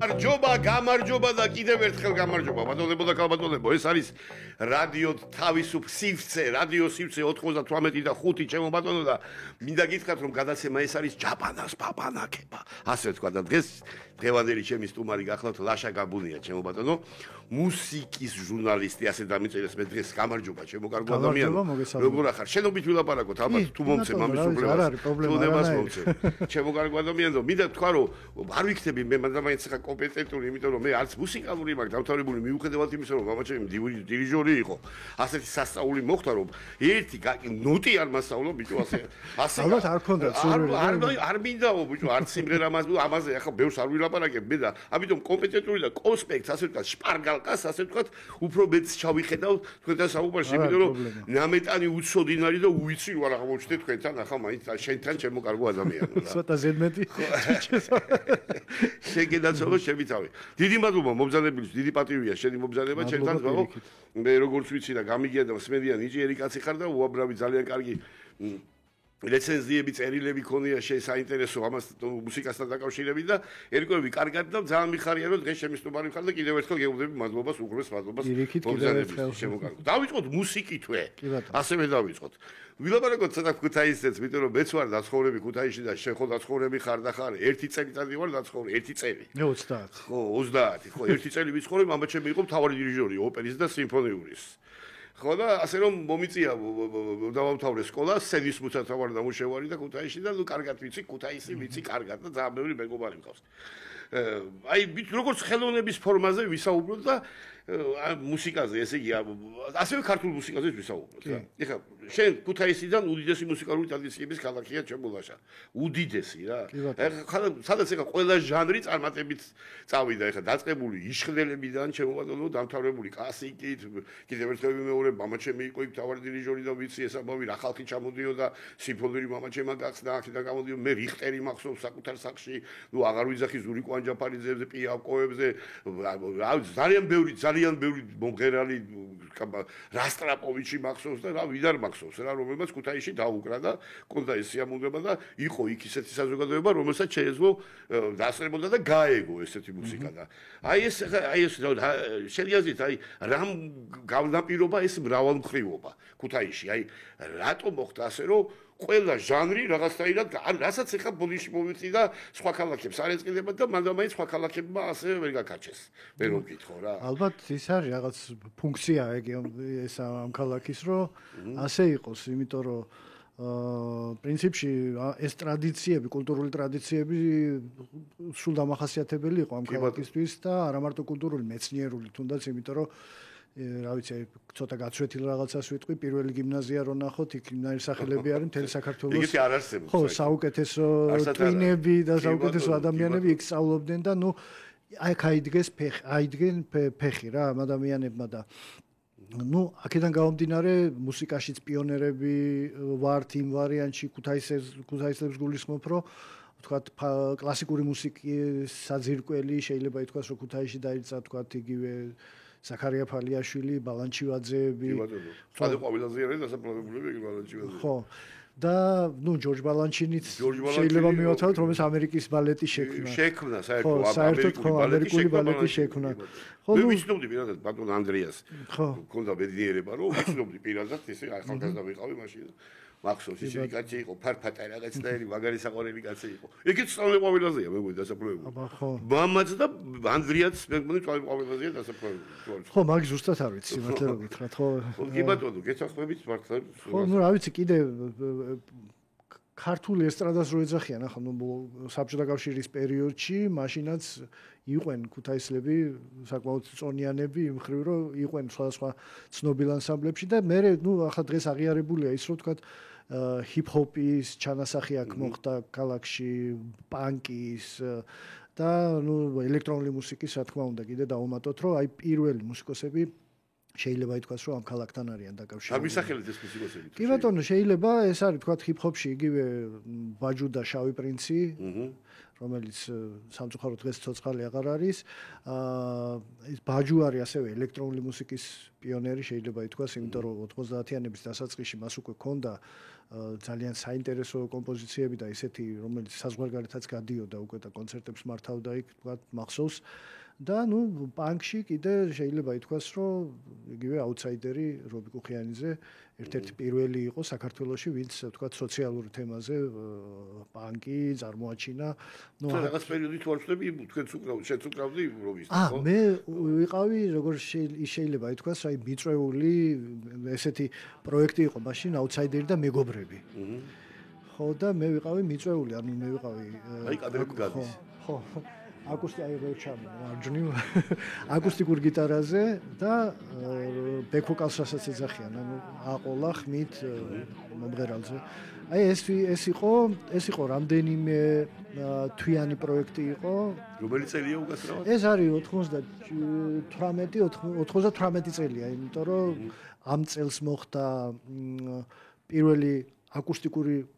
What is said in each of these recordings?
გამარჯობა და კიდევ ერთხელ გამარჯობა ბატონებო და ქალბატონებო. ეს არის რადიო თავისუფ სივრცე, რადიო სივრცე 98 და 5 ჩემო ბატონო და მინდა გითხრათ რომ გადაცემა ეს არის ჯაპანას პაპანაკება. ასე თქვა და დღევანდელი ჩემი სტუმარი გახლავთ ლაშა გაბუნია ჩემო ბატონო, მუსიკის ჟურნალისტი, ასე დამიწერეს მე დღეს. გამარჯობა ჩემო კარგო ადამიანო. როგორ ახარ? შენობით ვილაპარაკოთ ალბათ თუ მომცე მამის უფლებას. თუნდაც მომცე. ჩემო კარგო ადამიანო, მინდა თქვა რომ არ ვიქნები მე მაინც ხა კომპეტენტური, იმიტომ რომ მე არც მუსიკალური მაქვს დამთავრებული, მიუხედავად იმისა რომ მამაჩემი დირიჟორი იყო. ასეთი სასწაული მოხდა რომ ერთი ნოტი არ მასწავლა ბიჭო ასე. ალბათ არ ქონდა სურვილი. არ მინდაო ბიჭო, არც სიმღერა ამაზე ახლა ბევრს არ ვილაპარაკებ მე და ამიტომ კომპეტენტური და კონსპექტს ასე ვთქვათ, შპარგალკას ასე ვთქვათ, უფრო მეც ჩავიხედავ თქვენთან საუბარში, იმიტომ რომ ნამეტანი უცოდინარი და უიცი ვარ აღმოჩნდე თქვენთან ახლა მაინც შენთან ჩემო კარგო ადამიანო რა. ცოტა ზედმეტი. შეგედაცოლო ჩემი თავი. დიდი მადლობა მომბრძანებელს, დიდი პატივია შენი მომბრძანება ჩემთან ბაბო. მე როგორც ვიცი და გამიგია და მსმენია ნიჭიერი კაცი ხარ და უამრავი ძალიან კარგი რეცენზიები, წერილები ქონია საინტერესო ამას მუსიკასთან დაკავშირებით და ერკვევი კარგად და ძალიან მიხარია რომ დღეს ჩემი სტუმარი ხარ და კიდევ ერთხელ გეუბნები მადლობას, უღრმეს მადლობას. მომბრძანებელს შემოგარგო. დავიწყოთ მუსიკითვე. ასევე დავიწყოთ. ვილაპარაკოთ ცოტა ქუთაისეც, იმიტომ რომ მეც ვარ დაცხოვრები ქუთაისში და შენ ხო დაცხოვრები ხარ და ხარ ერთი წელიწადი ვარ დაცხოვრები, ერთი წელი. 30. ხო, 30, ხო, ერთი წელი ვიცხოვრე, მამაჩემი იყო მთავარი დირიჟორი ოპერის და სიმფონიურის. ხო და ასე რომ მომიწია დავამთავრე სკოლა, სცენის მუსიკათმთავარი და მუშევარი და ქუთაისში და ნუ კარგად ვიცი, ქუთაისი ვიცი კარგად და ძალიან ბევრი მეგობარი მყავს. აი, როგორც ხელოვნების ფორმაზე ვისაუბროთ და მუსიკაზე, ესე იგი, ასევე ქართულ მუსიკაზე ვისაუბროთ რა. ეხლა შენ ქუთაისიდან უდიდესი მუსიკალური ტრადიციების ქალაქია ჩემულაშა. უდიდესი რა. ეხლა სადაც ეხლა ყველა ჟანრი წარმატებით წავიდა, ეხლა დაწყებული იშხნელებიდან ჩემოვადონო დამთავრებული კლასიკით, კიდევ ერთხელ ვიმეორებ, მამაჩემი იყო იქ მთავარი დირიჟორი და ვიცი ეს ამბავი რა ხალხი ჩამოდიოდა, სიმფონიური მამაჩემა გახსნა, აქედან გამოდიოდა, მე რიხტერი მახსოვს საკუთარ სახლში, ნუ აღარ ვიძახი ზურიკო ანჯაფარიძეებზე, პიავკოებზე, ძალიან ბევრი მომღერალი რასტრაპოვიჩი მახსოვს და რა ვიდარ მახსოვს რა, რომელმაც ქუთაისში დაუკრა და კონდა ეს სიამოვნება და იყო იქ ისეთი საზოგადოება, რომელსაც შეეძლო დასწრებოდა და გაეგო ესეთი მუსიკა და აი ეს შენი აზრით აი რამ გავნაპირობა ეს მრავალმხრივობა ქუთაისში, აი რატო მოხდა ასე რომ ყველა ჟანრი რაღაცნაირად რასაც ეხა ბოდიში მოვიწი და სხვა ქალაქებს არ ეწყიდება და მანდ-მაინც სხვა ქალაქებმა ასე ვერ გაკაჩეს. მე რომ გითხო რა. ალბათ ის არის რაღაც ფუნქცია ეს ამ ქალაქის, რომ ასე იყოს, იმიტომ რომ პრინციპში ეს ტრადიციები, კულტურული ტრადიციები სულ დამახასიათებელი იყო ამ ქალაქისთვის და არა მარტო კულტურული, მეცნიერული თუნდაც, იმიტომ რომ რა ვიცი, ცოტა გაცვეთილ რაღაცას ვიტყვი, პირველი გიმნაზია რო ნახოთ, იქ ნაირსახელები არის მთელი საქართველოს. იგივე არ არსებობს. ხო, საუკეთესო ტვინები და საუკეთესო ადამიანები იქ სწავლობდნენ და ნუ აიდგენ ფეხი რა ამ ადამიანებმა და ნუ აქედან გამომდინარე მუსიკაშიც პიონერები ვართ იმ ვარიანტში, ქუთაისელებს გულისხმობ, რომ ვთქვათ კლასიკური მუსიკის საძირკველი შეიძლება ითქვას, რომ ქუთაისში დაიწყო ვთქვათ იგივე ზაქარია ფალიაშვილი, ბალანჩივაძეები. ხალხი ყოველაზე არის დასაფლავებული იგი ბალანჩივაძე. ხო. და ნუ ჯორჯ ბალანჩინიც შეიძლება მივათავოთ, რომ ეს ამერიკის ბალეტი შექმნა. შექმნა საერთოდ ამერიკული ბალეტი შექმნა. ხო, მე ვიცნობდი პირადად ბატონ ანდრიას. ხო. მქონდა ბედნიერება, რომ ვიცნობდი პირადად ესე ახალგაზრდა ვიყავი მაშინ. მახსოვს ისეთი კაცი იყო, ფარფატა რაღაცნაირი მაგარი საყვარელი კაცი იყო. ეგეც სწავლეყავილაზეა, მე მგონი დასაფლავებული. აბა ხო. მამაც და ანდრიაც მე მგონი სწავლეყავილაზეა დასაფლავებული. ხო, მაგ ზუსტად არ ვიცი, მართლა რომ გითხრათ, ხო. კი ბატონო, გეცახმებით მართლა. ხო, ნუ რა ვიცი, კიდე ქართული ესტრადას რო ეძახიან, ახლა ნუ საბჭოთა კავშირის პერიოდში, მაშინაც იყვენ ქუთაისლები, საკმაოდ წონიანები, იმ ხრივ რომ იყვენ სხვადასხვა ცნობილ ანსამბლებში და მე ნუ ახლა დღეს აღიარებულია ის რომ თქვათ ჰიპ-ჰოპის ჩანასახი აქ მოხდა ქალაქში, პანკის და ნუ ელექტრონული მუსიკის, რა თქმა უნდა, კიდე დავუმატოთ, რომ აი პირველი მუსიკოსები შეიძლება ითქვას, რომ ამ ქალაქთან არიან დაკავშირებული. ამ მისახელით ეს მუსიკოსები. კი ბატონო, შეიძლება ეს არის თქვათ ჰიპ-ჰოპში იგივე ბაჯუ და შავი პრინცი, რომელიც სამწუხაროდ დღეს ცოცხალი აღარ არის. ეს ბაჯუ არის ასევე ელექტრონული მუსიკის პიონერი, შეიძლება ითქვას, იმიტომ რომ 90-იანების დასაწყისში მას უკვე ჰქონდა ძალიან საინტერესო კომპოზიციები და ისეთი, რომელიც საზღვარგარეთაც გადიოდა უკვე და კონცერტებს მართავდა იქ, თქვა მახსოვს. და პანკში კიდე შეიძლება ითქვას, რომ იგივე აუთსაიდერი რობი კუხიანიძე ერთ-ერთი პირველი იყო საქართველოში, ვინც თქვა სოციალურ თემაზე პანკი წარმოაჩინა. რაღაც პერიოდით ვარცხები, თქვენც შეცუკრავდი რობის, ხო? მე ვიყავი, როგორ შეიძლება ითქვას, აი მიწვეული ესეთი პროექტი იყო მაშინ აუთსაიდერი და მეგობრები. ხო და მე ვიყავი მიწვეული, ანუ მე ვიყავი აი კადრები გადის. ხო. აკუსტიკურ გიტარაზე და back vocals-ასაც ეძახიან, ანუ აყოლა ხმით მომღერალზე. აი ეს იყო რამდენიმე თვიანი პროექტი იყო. რომელი წელია უკაცრავად? ეს არის 98 წელია, იმიტომ რომ ამ წელს მოხდა პირველი აკუსტიკური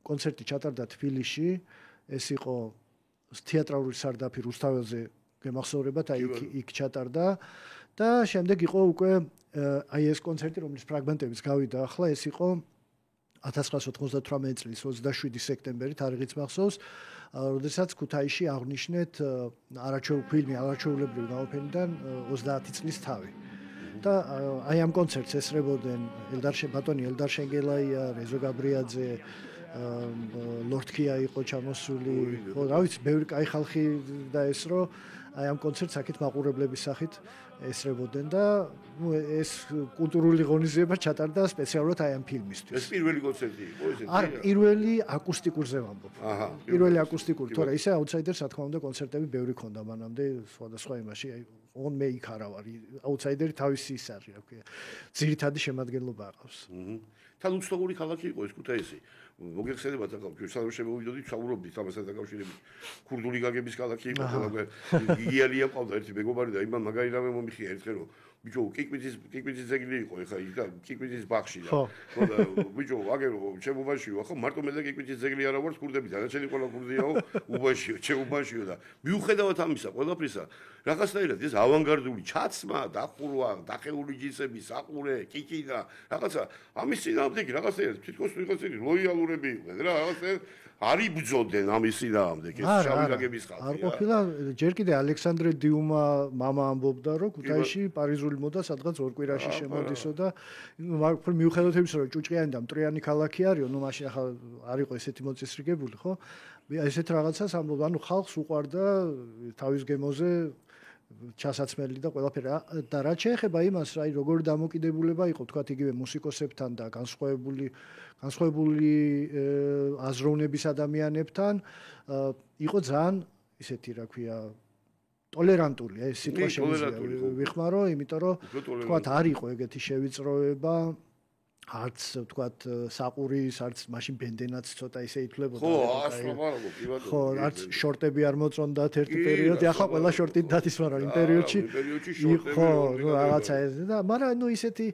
კონცერტი ჩატარდა თბილისში. ეს იყო თეატრალური სარდაფი რუსთაველზე გემახსოვრებათ, აი იქ ჩატარდა და შემდეგ იყო უკვე აი ეს კონცერტი, რომლის ფრაგმენტებიც გავიდა ახლა, ეს იყო 1998 წლის 27 სექტემბერი, თარიღიც მახსოვს, როდესაც ქუთაისში აღნიშნეთ ფილმი არაჩვეულებრივი გამოფენიდან 30 წლის თავი. და აი ამ კონცერტს ესწრებოდნენ ბატონი ელდარ შენგელაია, რეზო გაბრიაძე, ლორდქია იყო ჩამოსული, ხო, რა ვიცი, ბევრი კაი ხალხი და ეს რომ აი ამ კონცერტს აქეთ მაყურებლების სახით ესწრებოდნენ და ეს კულტურული ღონისძიება ჩატარდა სპეციალურად აი ამ ფილმისთვის. ეს პირველი კონცერტი იყო ესეთი? არა, პირველი აკუსტიკურზე ვამბობ. აჰა. პირველი აკუსტიკური, თორე ისე აუთსაიდერს რა თქმა უნდა კონცერტები ბევრი ქონდა მანამდე სხვადასხვა იმაში, აი მე იქ არა ვარ. აუთსაიდერი თავისი ის არის, რა ქვია. ძირითადი შემადგენლობა აყავს. თან უცნაური ქალაქი იყო ეს ქუთაისი. მოგეხსენებათ ახლა ჩვენ შემოვიდოდით, საუბრობდით ამასთან დაკავშირებით. ქურდული გაგების ქალაქი იყო, ხოლმე გიგიალია ყავდა ერთი მეგობარი და იმან მაგარი რამე მომიხია ერთხელ რომ ბიჭო კიკმიძის ძეგლი იყო ეხა იქ და კიკმიძის ბაღში და ხო და ბიჭო აგერო ჩემ უბანშიო ხო მარტო მე და კიკმიძის ძეგლი არა ვარ ქურდები დანარჩენი ყველა ქურდიაო უბანშიო ჩემ უბანშიო და მიუხედავად ამისა ყველაფრისა რაღაცნაირად ეს ავანგარდული ჩაცმა დახურვა დახეული ჯინსები საყურე კიკი და რაღაცა ამის წინააღმდეგ რაღაცნაირად თითქოს ვიღაც ლოიალურები იყვნენ რა რაღაცნაირად არ იბრძოდნენ ამის წინააღმდეგ ეს შავი გაგების ხალხი არ ყოფილა ჯერ კიდე ალექსანდრე დიუმა მამა ამბობდა რომ ქუთაისში პარიზული მოდა სადღაც ორ კვირაში შემოდისო და მიუხედავად იმისა რომ ჭუჭყიანი და მტრიანი ქალაქი არისო ნუ მაშინ ახლა არ იყო ესეთი მოწესრიგებული ხო ესეთ რაღაცას ამბობდა ანუ ხალხს უყვარდა თავის გემოზე ჩასაცმელი და ყველაფერი და რაც შეეხება იმას აი როგორ დამოკიდებულება იყო თქვათ იგივე მუსიკოსებთან და განსხვავებული აზროვნების ადამიანებთან იყო ძალიან ისეთი რა ქვია ტოლერანტული ეს სიტყვა შემიძლია ვიხმარო იმიტომ რომ თქვათ არ იყო ეგეთი შევიწროება არც თქვათ საყურის არც მაშინ ბენდენაც ცოტა ისე ითვლებოდა ხო არც შორტები არ მოწონდათ ერთი პერიოდი ახლა ყველა შორტით დადის მაგრამ იმ პერიოდში ხო რაღაცა ეს და მაგრამ ნუ ისეთი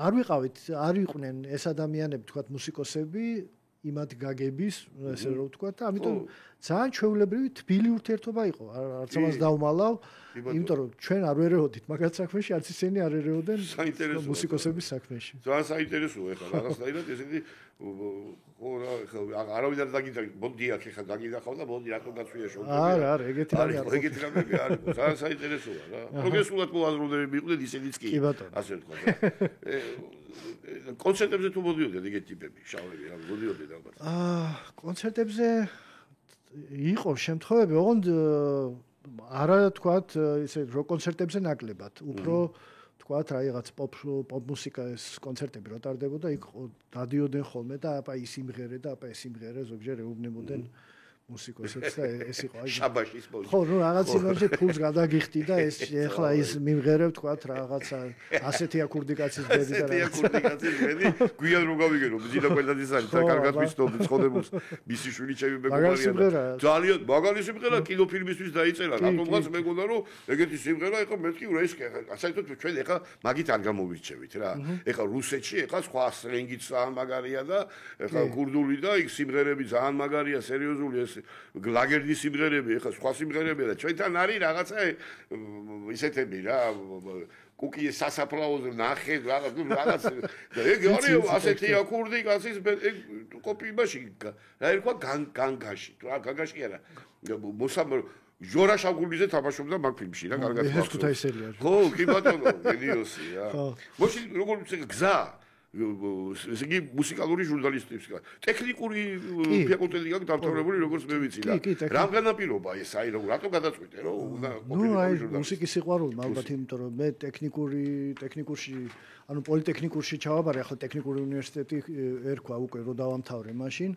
არ ვიყავით არ იყვნენ ეს ადამიანები თქვათ მუსიკოსები იმათ გაგების ესე რომ ვთქვა და ამიტომ ძალიან ჩვეულებრივი თბილი ურთიერთობა იყო არც ამას დავმალავ იმიტომ რომ ჩვენ არ ვერეოდით მაგათ საქმეში არც ისინი არ ერეოდნენ მუსიკოსების საქმეში ძალიან საინტერესოა ეხლა რაღაცნაირად ესეთი არავინ არ დაგიდა ბონდი აქ ეხლა დაგიდახავ და ბონდი რატომ გაწვია შორტები არა ეგეთი რამე არ ეგეთი რამები არ იყო ძალიან საინტერესოა რა პროგრესულად მოაზროვნები იყვნენ ისინიც კი ასე ვთქვა კონცერტებზე თუ მოდიოდნენ ეგეთი ტიპები შავები რა მოდიოდნენ ალბათ კონცერტებზე იყო შემთხვევები ოღონდ არა თქვათ ისე რო კონცერტებზე ნაკლებად უფრო თქვათ რაღაც პოპ მუსიკას კონცერტები რო ტარდებოდა იქ დადიოდნენ ხოლმე და აპა ის იმღერე და აპა ეს იმღერე ზოგჯერ ეუბნებოდნენ მუსიკოსებს და ეს იყო აი შაბაშის მოდი ხო ნუ რაღაც იმაში ფულს გადაგიხდი და ეს ეხლა ის მიმღერებ თქვათ რაღაცა ასეთი აკურდი კაცის ბედი და ასეთი აკურდი კაცის ბედი გვიან რო გავიგერო ბიზინა ყველადის არის და კარგად ვიცნობ ცხოვრებულს მისი შვილი ჩემი მეგობარია ძალიან მაგარი სიმღერა კინოფილმისთვის დაიწერა რატომღაც მეგონა რომ ეგეთი სიმღერა იყო მეთქი რა ის საერთოდ ჩვენ ეხლა მაგით არ გამოვირჩევით რა ეხლა რუსეთში ეხლა სხვა სლენგიც ძალიან მაგარია და ეხლა კურდული და იქ სიმღერები ძალიან მაგარია სერიოზული ეს ლაგერდის სიმღერები, ეხლა სხვა სიმღერებია და ჩვენთან არის რაღაცა ისეთები რა კუკი სასაფლაოზე ნახე რაღაც და ეგ არის ასეთი აქურდი კაცის ეგ კოპი იმაში რა ერქვა განგაში თუ რა განგაში არა ჟორა შაგულიძე თამაშობდა მაგ ფილმში რა კარგად ეს ქუთაისელი არის ხო კი ბატონო გენიოსი რა მოში როგორ გზა ესე იგი მუსიკალური ჟურნალისტიკა ტექნიკური ფაკულტეტი გაქვს დამთავრებული როგორც მე ვიცი და რა განაპირობა ეს აი რომ რატო გადაწყვიტე რომ უნდა ყოფილიყო ჟურნალისტი მუსიკის სიყვარული ალბათ იმიტომ რომ მე ტექნიკურში ანუ პოლიტექნიკურში ჩავაბარე ახლა ტექნიკური უნივერსიტეტი ერქვა უკვე რომ დავამთავრე მაშინ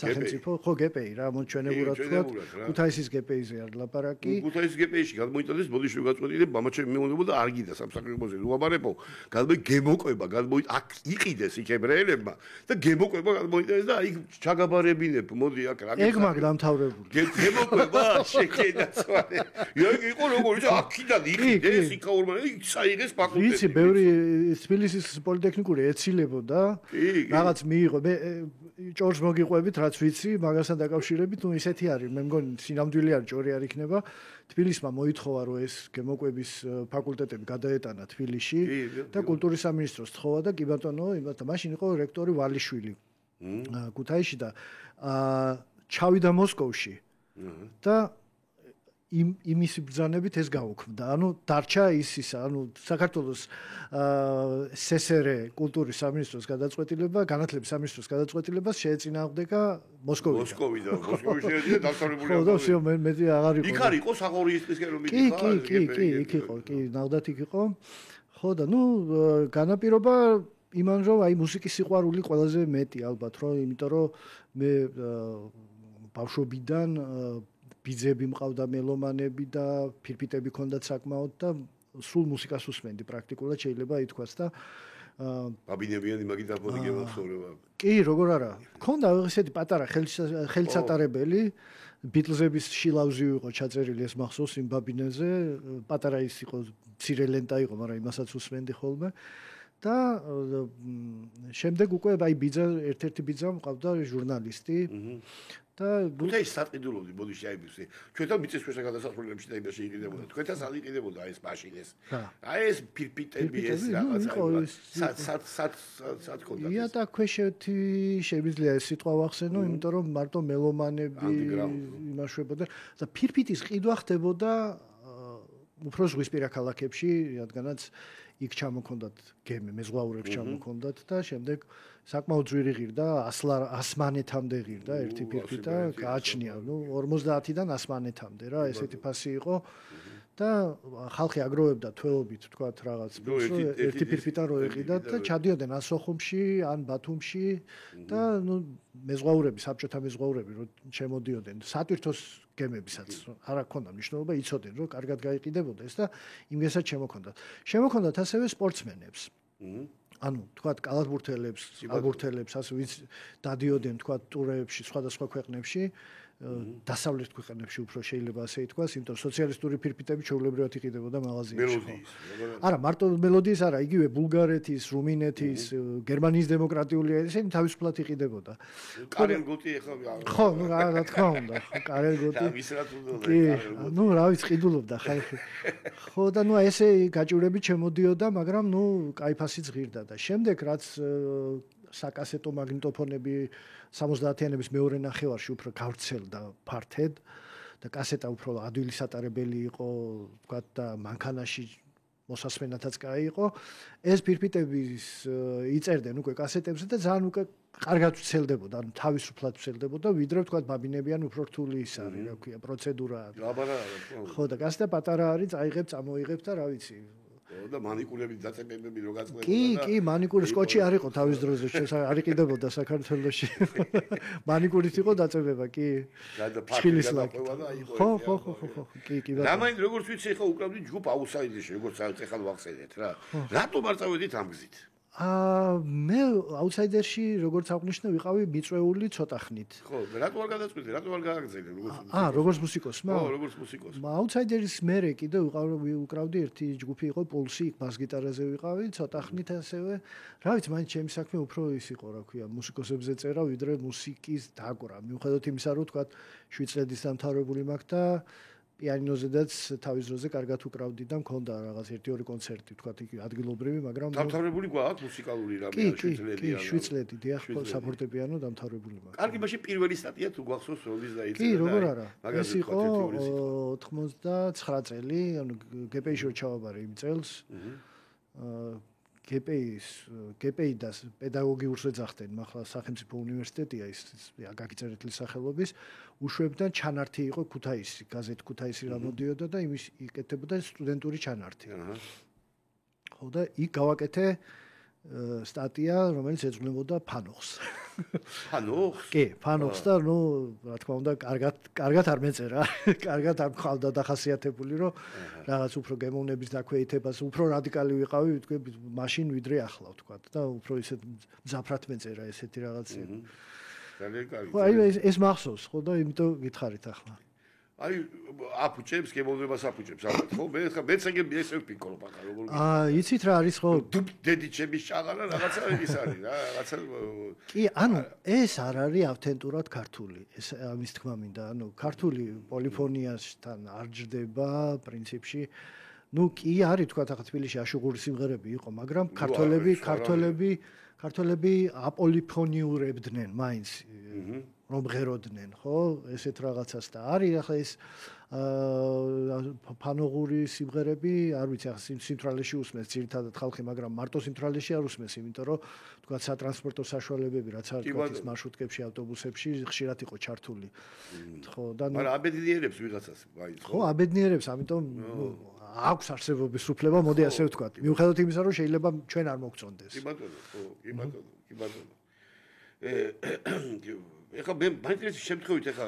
სახელმწიფო ხო გპი რა მოჩვენებურად თქვა ქუთაისის გპი-ზე არ ლაპარაკი ქუთაისის გპი-ში გადმოიტანეს ბოდიში გაწყვეტილებ მამაჩემი მეუბნება და არ გიდა სამსახიობოზე უაბარებო გადმოიყვება აქ იყიდეს იქ ებრაელებმა და გემოკვება გადმოიტანეს და აი ჩაგაბარებინებ მოდი აქ რა ეგ მაგ დამთავრებული გემოკვება შეკედაცვალე ეგ იყო როგორ აქიდან იყიდეს იქაურმა საიღეს ფაკულტეტი ვიცი ბევრი თბილისის პოლიტექნიკური ეცილებოდა რაღაც მიიღო მე ჭორს მოგიყვებით რაც ვიცი მაგასთან დაკავშირებით ნუ ისეთი არის მე მგონი სინამდვილე არის ჭორი არ იქნება თბილისმა მოითხოვა რომ ეს გემოკვების ფაკულტეტები გადაეტანა თბილისში და კულტურის სამინისტროს თხოვა და კი ბატონო იმათ მაშინ იყო რექტორი ვალიშვილი ქუთაისში და ჩავიდა მოსკოვში და იმის ბრძანებით ეს გაუქმდა. ანუ დარჩა ისისა, ანუ საქართველოს სსრ კულტურის სამინისტროს გადაწყვეტილება, განათლების სამინისტროს გადაწყვეტილებას შეეწინააღმდეგა მოსკოვიდან. მოსკოვში შეეძინა დასავლური ხო, და მე აღარ იყო. იქ არის იყო საღორიისტისკენ რომ მიდიხარ? კი, იქ იყო, კი, ნახდათ იქ იყო. ხო და ნუ განაპირობა იმან რომ აი მუსიკის სიყვარული ყველაზე მეტი ალბათ, რომ იმიტომ რომ მე ბავშვობიდან ბიძები მყავდა მელომანები და ფირფიტები ქონდათ საკმაოდ და სულ მუსიკას უსმენდი პრაქტიკულად შეიძლება ითქვას და აბინებიანი მაგიდაფონი გემოხსოვრება. კი, როგორ არა. ქონდა ესეთი პატარა ხელსატარებელი ბიტლზების შილავზი იყო ჩაწერილი ეს მახსოვს იმ ბაბინეზე, პატარა ის იყო, მცირე ლენტა იყო, მაგრამ იმასაც უსმენდი ხოლმე. და შემდეგ უკვე აი ბიძა ერთ-ერთი ბიძა მყავდა ჟურნალისტი და ქუთაისის სატყიდულობდი ბოდიში აიბიძე ჩვენთან მიწისქვეშა გადასასვლელებში და იმაში იყიდებოდა თქვენთან სად იყიდებოდა ეს მაშინეს აი ეს ფირფიტები ეს რაღაცა სად ქონდა იატა ქვეშეთი შეიძლება ეს სიტყვა ვახსენო იმიტომ რომ მარტო მელომანები იმაშვებოდა და ფირფიტის ყიდვა ხდებოდა უფრო ზღვისპირა ქალაქებში რადგანაც იქ ჩამოქონდათ გემი, მეზღვაურებს ჩამოქონდათ და შემდეგ საკმაოდ ძვირი ღირდა, ასმანეთამდე ღირდა ერთი ფირფიტა, გააჩნია, ნუ 50-დან ასმანეთამდე რა, ესეთი ფასი იყო და ხალხი აგროვებდა თველობით, თქვათ რაღაც, ერთი ფირფიტა რო ეყიდათ და ჩადიოდნენ ან სოხუმში, ან ბათუმში და ნუ მეზღვაურები, საბჭოთა მეზღვაურები რო შემოდიოდნენ, სატვირთოს გემებისაც არ აქვს მნიშვნელობა, იცოდნენ რომ კარგად გაიყიდებოდა ეს და იმესაც შემოქონდათ. შემოქონდათ ასევე სპორტსმენებს. ანუ თქვათ კალათბურთელებს, ალბურთელებს, ასე ვინც დადიოდნენ თქვათ ტურებში სხვადასხვა ქვეყნებში, დასავლეთ ქვეყნებში უფრო შეიძლება ასე ითქვას, იმიტომ რომ სოციალისტური ფირფიტები ჩვეულებრივად იყიდებოდა მაღაზიაში. არა, მარტო მელოდიის არა, იგივე ბულგარეთის, რუმინეთის, გერმანიის დემოკრატიული ესენი თავისუფლად იყიდებოდა. კარელ გოტი ეხლა ხო, ნუ რა თქმა უნდა, კარელ გოტი. და ვის რა თუნდოდა კარელ. ნუ რა ვიცი, ყიდულობდა ხალხი. ხო და ნუ ესე გაჭირვები შემოდიოდა, მაგრამ ნუ кайფასიც ღირდა და შემდეგ რაც საკასეტო მაგნიტოფონები 70-იანების მეორე ნახევარში უფრო გავრცელდა ფართედ და კასეტა უფრო ადვილი სატარებელი იყო, თქვათ და მანქანაში მოსასმენათაც კაი იყო. ეს ფირფიტების იწერდნენ უკვე კასეტებზე და ძალიან უკვე კარგად ვრცელდებოდა, ანუ თავისუფლად ვრცელდებოდა, ვიდრე თქვათ ბაბინებიან უფრო რთული ის არის, რა ქვია, პროცედურა. ხო და კასეტა პატარა არის, წაიღებ, წამოიღებ და რა ვიცი. და მანიკურები დაწებებები რო გაწყდებოდა და კი, მანიკურის სკოჩი არ იყო თავის დროზე, არ იყიდებოდა საქართველოში. მანიკურით იყო დაწებება, კი. ჩხილის ლაკი. ხო, კი. და მაინც როგორც ვიცი, ახლა უკრავდი ჯგუფ აუთსაიდერში, როგორც ახლა ვახსენეთ რა. რატომ არ წავედით ამ გზით? მე აუთსაიდერში როგორც აღნიშნე ვიყავი მიწვეული ცოტა ხნით. ხო, რატო არ გადაწყვიტე, რატო არ გააგზავნე როგორც მუსიკოსმა? ხო, როგორც მუსიკოსმა. აუთსაიდერის მერე კიდე ვიყავდი ერთი ჯგუფი იყო პულსი, იქ ბას-გიტარაზე ვიყავი, ცოტა ხნით ასევე. რა ვიცი, მაინც ჩემი საქმე უფრო ის იყო, რა ქვია, მუსიკოსებზე წერა, ვიდრე მუსიკის დაკვრა. მიუხედავად იმისა, რომ თქვა 7 წლების დამთავრებული მაქვს და პიანინოზედაც თავის დროზე კარგად უკრავდი და მქონდა რაღაც 1-2 კონცერტი, თქვა იქ ადგილობრივი, მაგრამ დამთავრებული გვაქვს მუსიკალური რამე კი, 7 წლები დიახ, საფორტეპიანო დამთავრებული მაქვს. კარგი, მაშინ პირველი სტატია თუ გახსოვს რომლის დაიწერა? კი, როგორ არა. ეს იყო 99 წელი, ანუ გპ-ში რო ჩავაბარე იმ წელს. გპ-ი და პედაგოგიურს ეძახდნენ, ახლა სახელმწიფო უნივერსიტეტია ის გაკი წერეთლის სახელობის, უშვებდა ჩანართი იყო ქუთაისი, გაზეთ ქუთაისი რა მოდიოდა და იმის იკეთებოდა სტუდენტური ჩანართი. ხო და იქ გავაკეთე სტატია, რომელიც ეძღვნებოდა ფანოხს. ფანოხს? კი, ფანოხს და ნუ რა თქმა უნდა, კარგად არ მეწერა, კარგად არ მყავდა დახასიათებული, რომ რაღაც უფრო გემოვნების დაქვეითებას, უფრო რადიკალი ვიყავი, ვთქვი, მაშინ ვიდრე ახლა, ვთქვათ და უფრო ისეთ მძაფრად მეწერა ესეთი რაღაცები. ძალიან კარგი. ხო, აი ეს მახსოვს, ხო და იმიტომ გითხარით ახლა. აი აფუჭებს, გემოვნებას აფუჭებს, ალბათ, ხო? მეც ესე ვფიქრობ ახლა როგორ. იცით რა არის ხო? დედიჩების ჭაღარა რაღაცა ის არის რა, რაღაცა. კი, ანუ ეს არ არის ავთენტურად ქართული. ეს ამის თქმა მინდა, ანუ ქართული პოლიფონიასთან არ ჯდება პრინციპში. ნუ კი არის თქვა ახლა თბილისში აშუღური სიმღერები იყო, მაგრამ ქართველები აპოლიფონიურებდნენ მაინც. რომ ღეროდნენ, ხო? ესეთ რაღაცას და არის ახლა ეს ფანოღური სიმღერები, არ ვიცი, ახლა სიმთვრალეში უსმენს ძირითადად ხალხი, მაგრამ მარტო სიმთვრალეში არ უსმენს, იმიტომ რომ თქვა სატრანსპორტო საშუალებები, რაც არის თქვა ის მარშრუტკებში, ავტობუსებში ხშირად იყო ჩართული. ხო, და მაგრამ აბედნიერებს ვიღაცას, მაინც ხო, აბედნიერებს, ამიტომ აქვს არსებობის უფლება, მოდი ასე ვთქვათ. მიუხედავად იმისა, რომ შეიძლება ჩვენ არ მოგწონდეს. კი ბატონო, ხო, კი ბატონო. ეხლა მე მაინტერესებს შემთხვევით ეხლა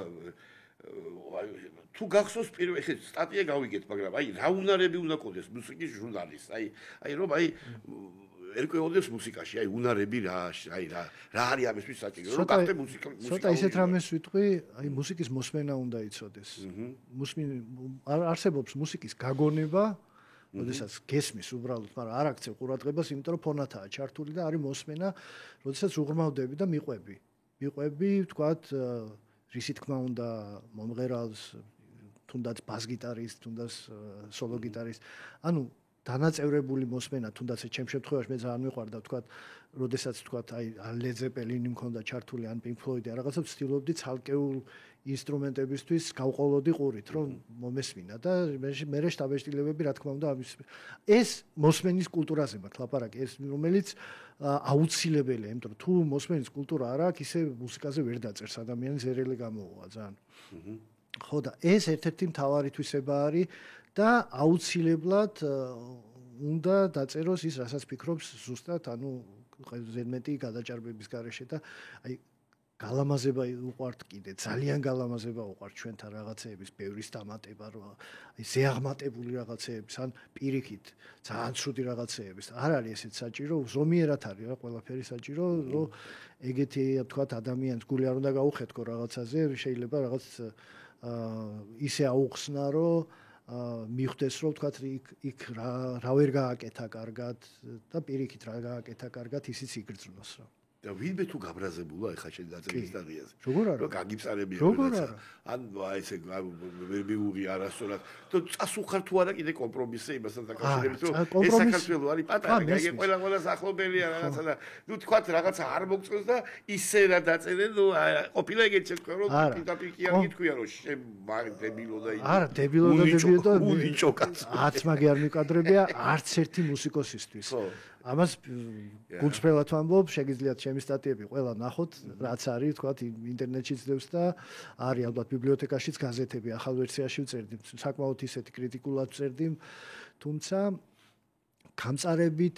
თუ გახსოვს პირველ ეხლა სტატია გავიგეთ, მაგრამ აი რა უნარები უნდა ყოდეს მუსიკის ჟურნალისტს? აი რომ ერკვეოდეს მუსიკაში, აი უნარები რა არის ამისთვის საჭირო? რომ გახდე მუსიკა. ცოტა ისეთ რამეს ვიტყვი, აი მუსიკის მოსმენა უნდა იცოდეს. არსებობს მუსიკის გაგონება, როდესაც გესმის უბრალოდ, მაგრამ არ აქცევ ყურადღებას, იმიტომ რომ ფონათაა ჩართული და არის მოსმენა, როდესაც უღრმავდები და მიყვები, ვთქვათ, რისი თქმა უნდა მომღერალს, თუნდაც ბას-გიტარისტს, თუნდაც სოლო-გიტარისტს. ანუ დანაწევრებული მოსმენა, თუნდაც ჩემ შემთხვევაში მე ძალიან მიყვარდა, ვთქვათ, როდესაც ვთქვათ, აი Led Zeppelin-ი მქონდა ჩართული, ან Pink Floyd-ი, რაღაცა ვცდილობდი ცალკეულ ინსტრუმენტებისთვის გავყოლოდი ყურით, რომ მომესმინა და მე შტაბეჭდილებები, რა თქმა უნდა, ეს მოსმენის კულტურაზე მაქვს ლაპარაკი, ეს რომელიც აუცილებელია, იმიტომ რომ თუ მოსმენის კულტურა არ აქვს, ისე მუსიკაზე ვერ დაწერს ადამიანის ერელი გამოუვა ძალიან. ხო და ეს ერთ-ერთი მთავარი თვისება არის და აუცილებლად უნდა დაწეროს ის, რასაც ფიქრობს ზუსტად, ანუ ზედმეტი გადაჭარბების გარეშე და აი გალამაზება უყვართ კიდე, ძალიან გალამაზება უყვართ ჩვენთან რაღაცეების, ბევრის დამატება, აი ზეაღმატებული რაღაცეების, ან პირიქით ძალიან ცუდი რაღაცეების. არ არის ესეც საჭირო, ზომიერად არის რა ყველაფერი საჭირო, რომ ეგეთი თქვათ ადამიანს გული არ უნდა გაუხეთქო რაღაცაზე, შეიძლება რაღაც ისე აუხსნა, რომ მიხვდეს, რომ თქვათ იქ რა ვერ გააკეთა კარგად და პირიქით რა გააკეთა კარგად, ისიც იგრძნოს რა. და ვინმე თუ გაბრაზებულა ეხა შენ დაწერის სტადიაზე. როგორ არა? რომ გაგიფსარებია. როგორ არა? ან ესე ვერ მიუღი არასწორად. თუ წასუხარ თუ არა კიდე კომპრომისზე იმასთან დაკავშირებით, რომ ეს საქართველო არის პატარა, გაიგე ყველა ახლობელია რაღაცა და ნუ თქვათ რაღაცა არ მოგწონს და ისე რა დაწერენ, ნუ ყოფილა ეგეთ შემთხვევა, რომ პიტაპიკი არ გითქვია, რომ შენ დებილო და არა, დებილო და უნიჭო კაცო. 10 მაგი არ მიკადრებია არც ერთი მუსიკოსისთვის. ამას გულწრფელად ვამბობ, შეგიძლიათ ჩემი სტატიები ყველა ნახოთ, რაც არის, თქვათ, ინტერნეტში ძლევს და არის ალბათ ბიბლიოთეკაშიც გაზეთები, ახალ ვერსიაში ვწერდი, საკმაოდ ისეთი კრიტიკულად ვწერდი, თუმცა გამწარებით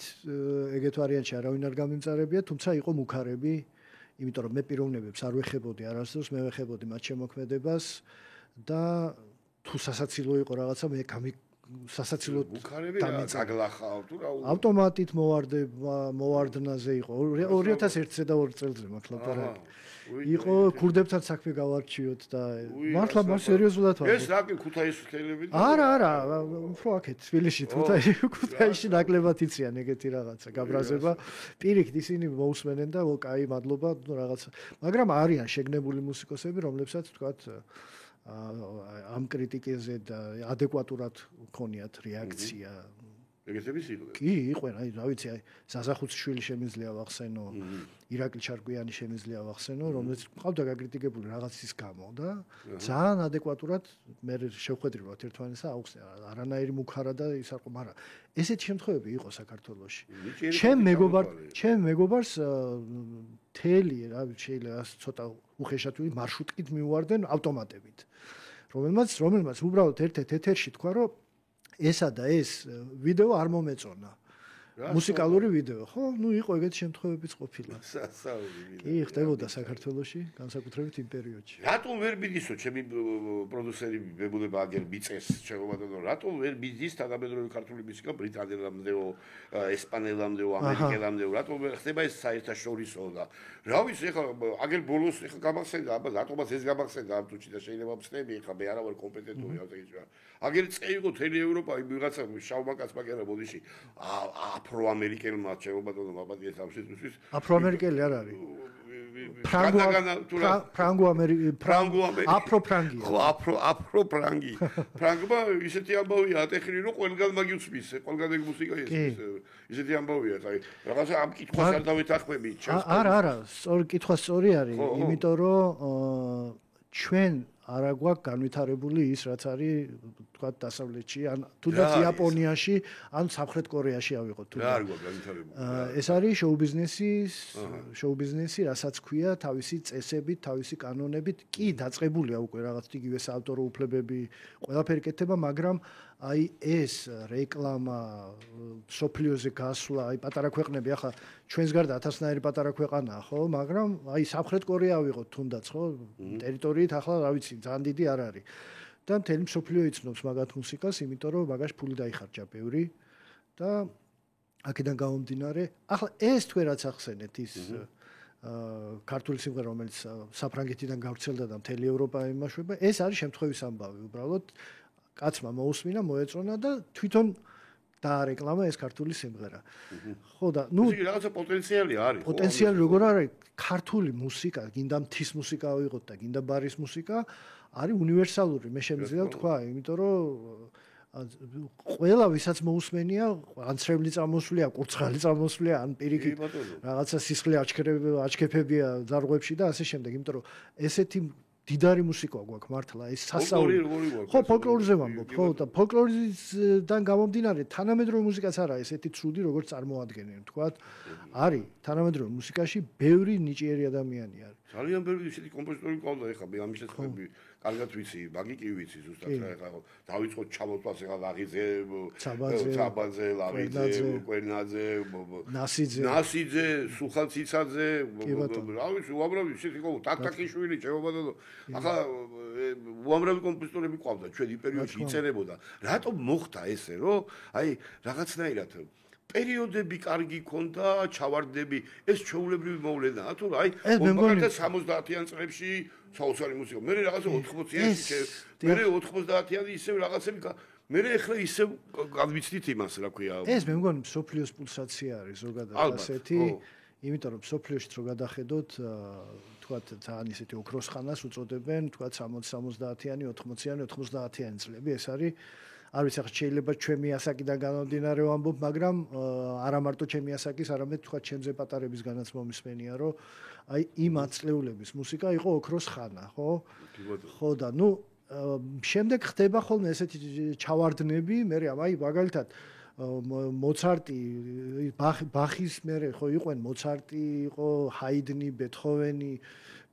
ეგეთ ვარიანტში არავინ არ გამიმწარებია, თუმცა იყო მუქარები, იმიტომ რომ მე პიროვნებებს არ ვეხებოდი არასდროს, მე ვეხებოდი მათ შემოქმედებას და თუ სასაცილო იყო რაღაცა, მე სასაცილოდ მუქარები რა წაგლახავ თუ რა ავტომატით მოვარდნაზე იყო 2001-ზე და 2 წელზე მაქვს ლაპარაკი. იყო ქურდებთან საქმე გავარჩიოთ და მართლა მას სერიოზულად ვარ. ეს რა კი ქუთაისელები? არა, უფრო აქეთ თბილისში ქუთაისში ნაკლებად იციან ეგეთი რაღაცა გაბრაზება. პირიქით ისინი მოусმენენ და კაი მადლობა რაღაცა. მაგრამ არიან შეგნებული მუსიკოსები, რომლებსაც თქვათ ამ კრიტიკაზე და ადეკვატურად ქონიათ რეაქცია. ეგეთების იყო. კი, იყვენ, აი, რა ვიცი, აი, ზაზახუცშვილი შემიძლია ვახსენო, ირაკლი ჩარკვიანი შემიძლია ვახსენო, რომელიც ყავდა გაკრიტიკებული რაღაცის გამო და ძალიან ადეკვატურად მე შევხვედრივ ერთმანეთს და აუხსნა, არანაირი მუქარა და ის არ ყო, მაგრამ ესეთი შემთხვევები იყო საქართველოში. ჩემ მეგობარს თელი, რა ვიცი, შეიძლება ცოტა უხეშად ვი მარშრუტით მიუვარდნენ ავტომატებით. რომელმაც უბრალოდ ერთ-ერთ ეთერში თქვა, რომ ესა და ეს ვიდეო არ მომეწონა. მუსიკალური ვიდეო, ხო? ნუ იყო ეგეთი შემთხვევებიც ყოფილა. კი, ხდებოდა საქართველოში, განსაკუთრებით იმ პერიოდში. რატომ ვერ მიდისო ჩემი პროდიუსერი ბებულება აგერ მიწეს, შეგობადო, რატომ ვერ მიდის თანამედროვე ქართული მუსიკა ბრიტანელამდეო, ესპანელამდეო, ამერიკელამდეო, რატომ ვერ ხდება ეს საერთაშორისო და რა ვიცი, ეხლა აგერ ბოლოს ეხლა გამახსენდა, აბა რატომაც ეს გამახსენდა ამ თუჩი და შეიძლება ვწდები, ეხლა მე არა ვარ კომპეტენტური ამ თექში. აგერ წეიღო თელი ევროპა იმ ვიღაცა შავმა კაცმა კერა ბოდიში აფრო-ამერიკელმა შეგობადო მაპატიეს ამ სიტყვის აფრო-ამერიკელი არ არის. აფრო-ფრანგი. ხო, აფრო-ფრანგი. ფრანგმა ისეთი ამბავია ატეხილი, რომ ყველგან მაგიუცმის, ყველგან ეგ მუსიკა ისმის. ისეთი ამბავია, აი, რაღაცა ამ კითხვას არ დავეთანხმები. არა, სწორი კითხვა სწორი არის, იმიტომ რომ ჩვენ არა გვაქვს განვითარებული ის რაც არის თქვა დასავლეთში ან თუნდაც იაპონიაში ან სამხრეთ კორეაში ავიღოთ თუ რა არ გვაქვს განვითარებული ეს არის შოუ-ბიზნესი რასაც ქვია თავისი წესებით თავისი კანონებით კი დაწყებულია უკვე რაღაც იგივე საავტორო უფლებები ყველაფერი კეთდება მაგრამ აი ეს რეკლამა სოფლიოზე გასვლა აი პატარა ქვეყნები ახლა ჩვენს გარდა 1000-ნაირი პატარა ქვეყანაა ხო მაგრამ აი სამხრეთ კორეა ავიღოთ თუნდაც ხო ტერიტორიით ახლა რა ვიცი ძალიან დიდი არ არის და მთელი მსოფლიო იცნობს მაგათ მუსიკას იმიტომ რომ მაგაში ფული დაიხარჯა ბევრი და აქედან გამომდინარე ახლა ეს თქვენ რაც ახსენეთ ის ქართული სიმღერა რომელიც საფრანგეთიდან გავრცელდა და მთელი ევროპა იმაშვება ეს არის შემთხვევის ამბავი უბრალოდ კაცმა მოусმინა მოეწონა და თვითონ დაარეკლამა ეს ქართული სიმღერა. ხო და ნუ რაღაცა პოტენციალი არის. პოტენციალი როგორ არის? ქართული მუსიკა, გინდა მთის მუსიკა ავიღოთ და გინდა ბარის მუსიკა არის უნივერსალური. მე შემიძლია ვთქვა, იმიტომ რომ ყველა ვისაც მოусმენია, ან ცრემლი წამოსვლია, კურცხალი წამოსვლია, ან პირიქით რაღაცა სისხლი აჩქეფებია ზარღვებში და ასე შემდეგ, იმიტომ რომ ესეთი დიდარი მუსიკა გვაქვს მართლა ეს სასაული ხო ფოლკლორზე ვამბობ ხო და ფოლკლორიდან გამომდინარე თანამედროვე მუსიკაც არა ესეთი ცუდი როგორც წარმოადგენენ თქვა არის თანამედროვე მუსიკაში ბევრი ნიჭიერი ადამიანი არის ძალიან ბევრი ისეთი კომპოზიტორი ყავდა ეხლა მე ამის შესაძლებელი კარგად ვიცი მაგი კი ვიცი ზუსტად რა ეხლა დავიწყოთ ჩამოთვალს ეხლა ლაღიძე ცაბაძე ლაღიძე კვერნაძე ნასიძე სუხალციცაძე რა ვიცი უამრავი ისეთი ყო ტაკტაკიშვილი ჩემობადო ახლა უამრავი კომპოზიტორები ყავდა ჩვენი პერიოდში იწერებოდა რატომ მოხდა ესე რომ აი რაღაცნაირად პერიოდები კარგი ქონდა ჩავარდები ეს ჩაულებრივი მოვლენაა თუ რა აი მომგარდა 70-იან წლებში საოცარი მუსიკა მე რაღაცა 80-იანში მე 90-იანი ისევ რაღაცები მე ეხლა ისევ გავიცდით იმას რა ქვია ეს მე მგონი სოფლიოს პულსაცია არის ზოგადად ასეთი იმიტომ რომ სოფლიოში რო გადახედოთ თქვათ ძალიან ისეთი ოქროს ხანას უწოდებენ თქვათ 60-70-იანი 80-იანი 90-იანი წლები ეს არის არ ვიცი ახლა შეიძლება ჩემი ასაკიდან გამომდინარე ვამბობ მაგრამ არა მარტო ჩემი ასაკის არამედ თქვათ ჩემზე პატარებისგანაც მომისმენია რომ აი იმ აწლეულების მუსიკა იყო ოქროს ხანა ხო ხო და ნუ შემდეგ ხდება ხოლმე ესეთი ჩავარდნები მე აი მაგალითად მოცარტი ბახის მერე ხო იყვენ მოცარტი იყო ჰაიდნი ბეთჰოვენი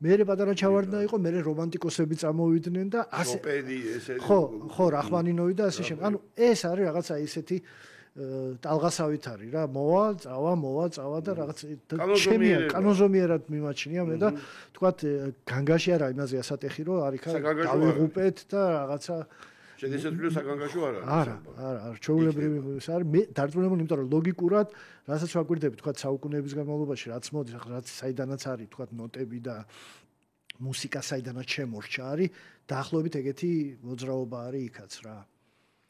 მერე პატარა ჩავარდნა იყო მერე რომანტიკოსები წამოვიდნენ და ასე ხო რახვანინოვი და ასე შემდეგ ანუ ეს არის რაღაცა ისეთი ტალღასავით არის რა მოვა წავა და რაღაც ჩემია კანონზომიერად მიმაჩნია მე და თქვათ განგაში არა იმაზე ასატეხი რომ არის გავიღუპეთ და რაღაცა შედესაძლო საგანგაშო არა ჩაულებრივი ის არის მე დარწმუნებული იმიტომ რომ ლოგიკურად რასაც ვაკვირდები თქვა საუკუნეების განმავლობაში რაც მოდის ახლა რაც საიდანაც არის თქვა ნოტები და მუსიკა საიდანაც შემორჩა არის დაახლოებით ეგეთი მოძრაობა არის იქაც რა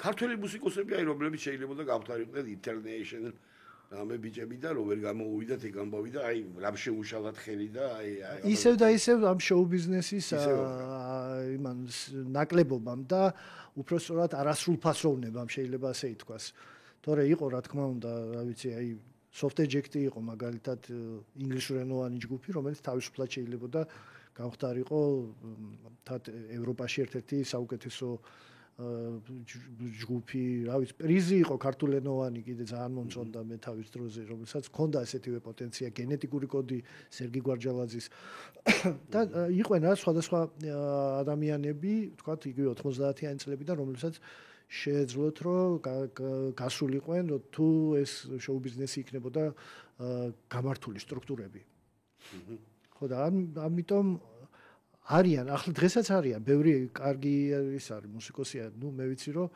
ქართული მუსიკოსები აი რომლებიც შეიძლება და გამთარიყვნენ International ამე ბიჭები და რომ ვერ გამოუვიდათ ეგ ამბავი და აი რამ შეუშალათ ხელი და აი ისევ და ისევ ამ შოუ ბიზნესის იმან ნაკლებობამ და უпростоრად არასრულფასოვნებამ შეიძლება ასე ითქვას. თორე იყო რა თქმა უნდა, რა ვიცი, აი soft eject იყო მაგალითად ინგლისურენოვანი ჯგუფი, რომელიც თავისუფლად შეიძლება და გამختارიყო თათ ევროპაში ერთ-ერთი საუკეთესო ჯგუფი, რა ვიცი, პრიზი იყო ქართულენოვანი კიდე ძალიან მომწონდა მე თავის დროზე, რომელსაც ჰქონდა ესეთივე პოტენცია, გენეტიკური კოდი სერგი გვარჯალაძის და იყვნენ რა სხვადასხვა ადამიანები, თქვათ იგივე 90-იანი წლებიდან, რომელსაც შეეძლოთ რომ გასულიყვენ თუ ეს შოუ ბიზნესი იქნებოდა გამართული სტრუქტურები. ხო და ამიტომ არიან, ახლა დღესაც არიან, ბევრი კარგი ის არის მუსიკოსია, ნუ მე ვიცი რომ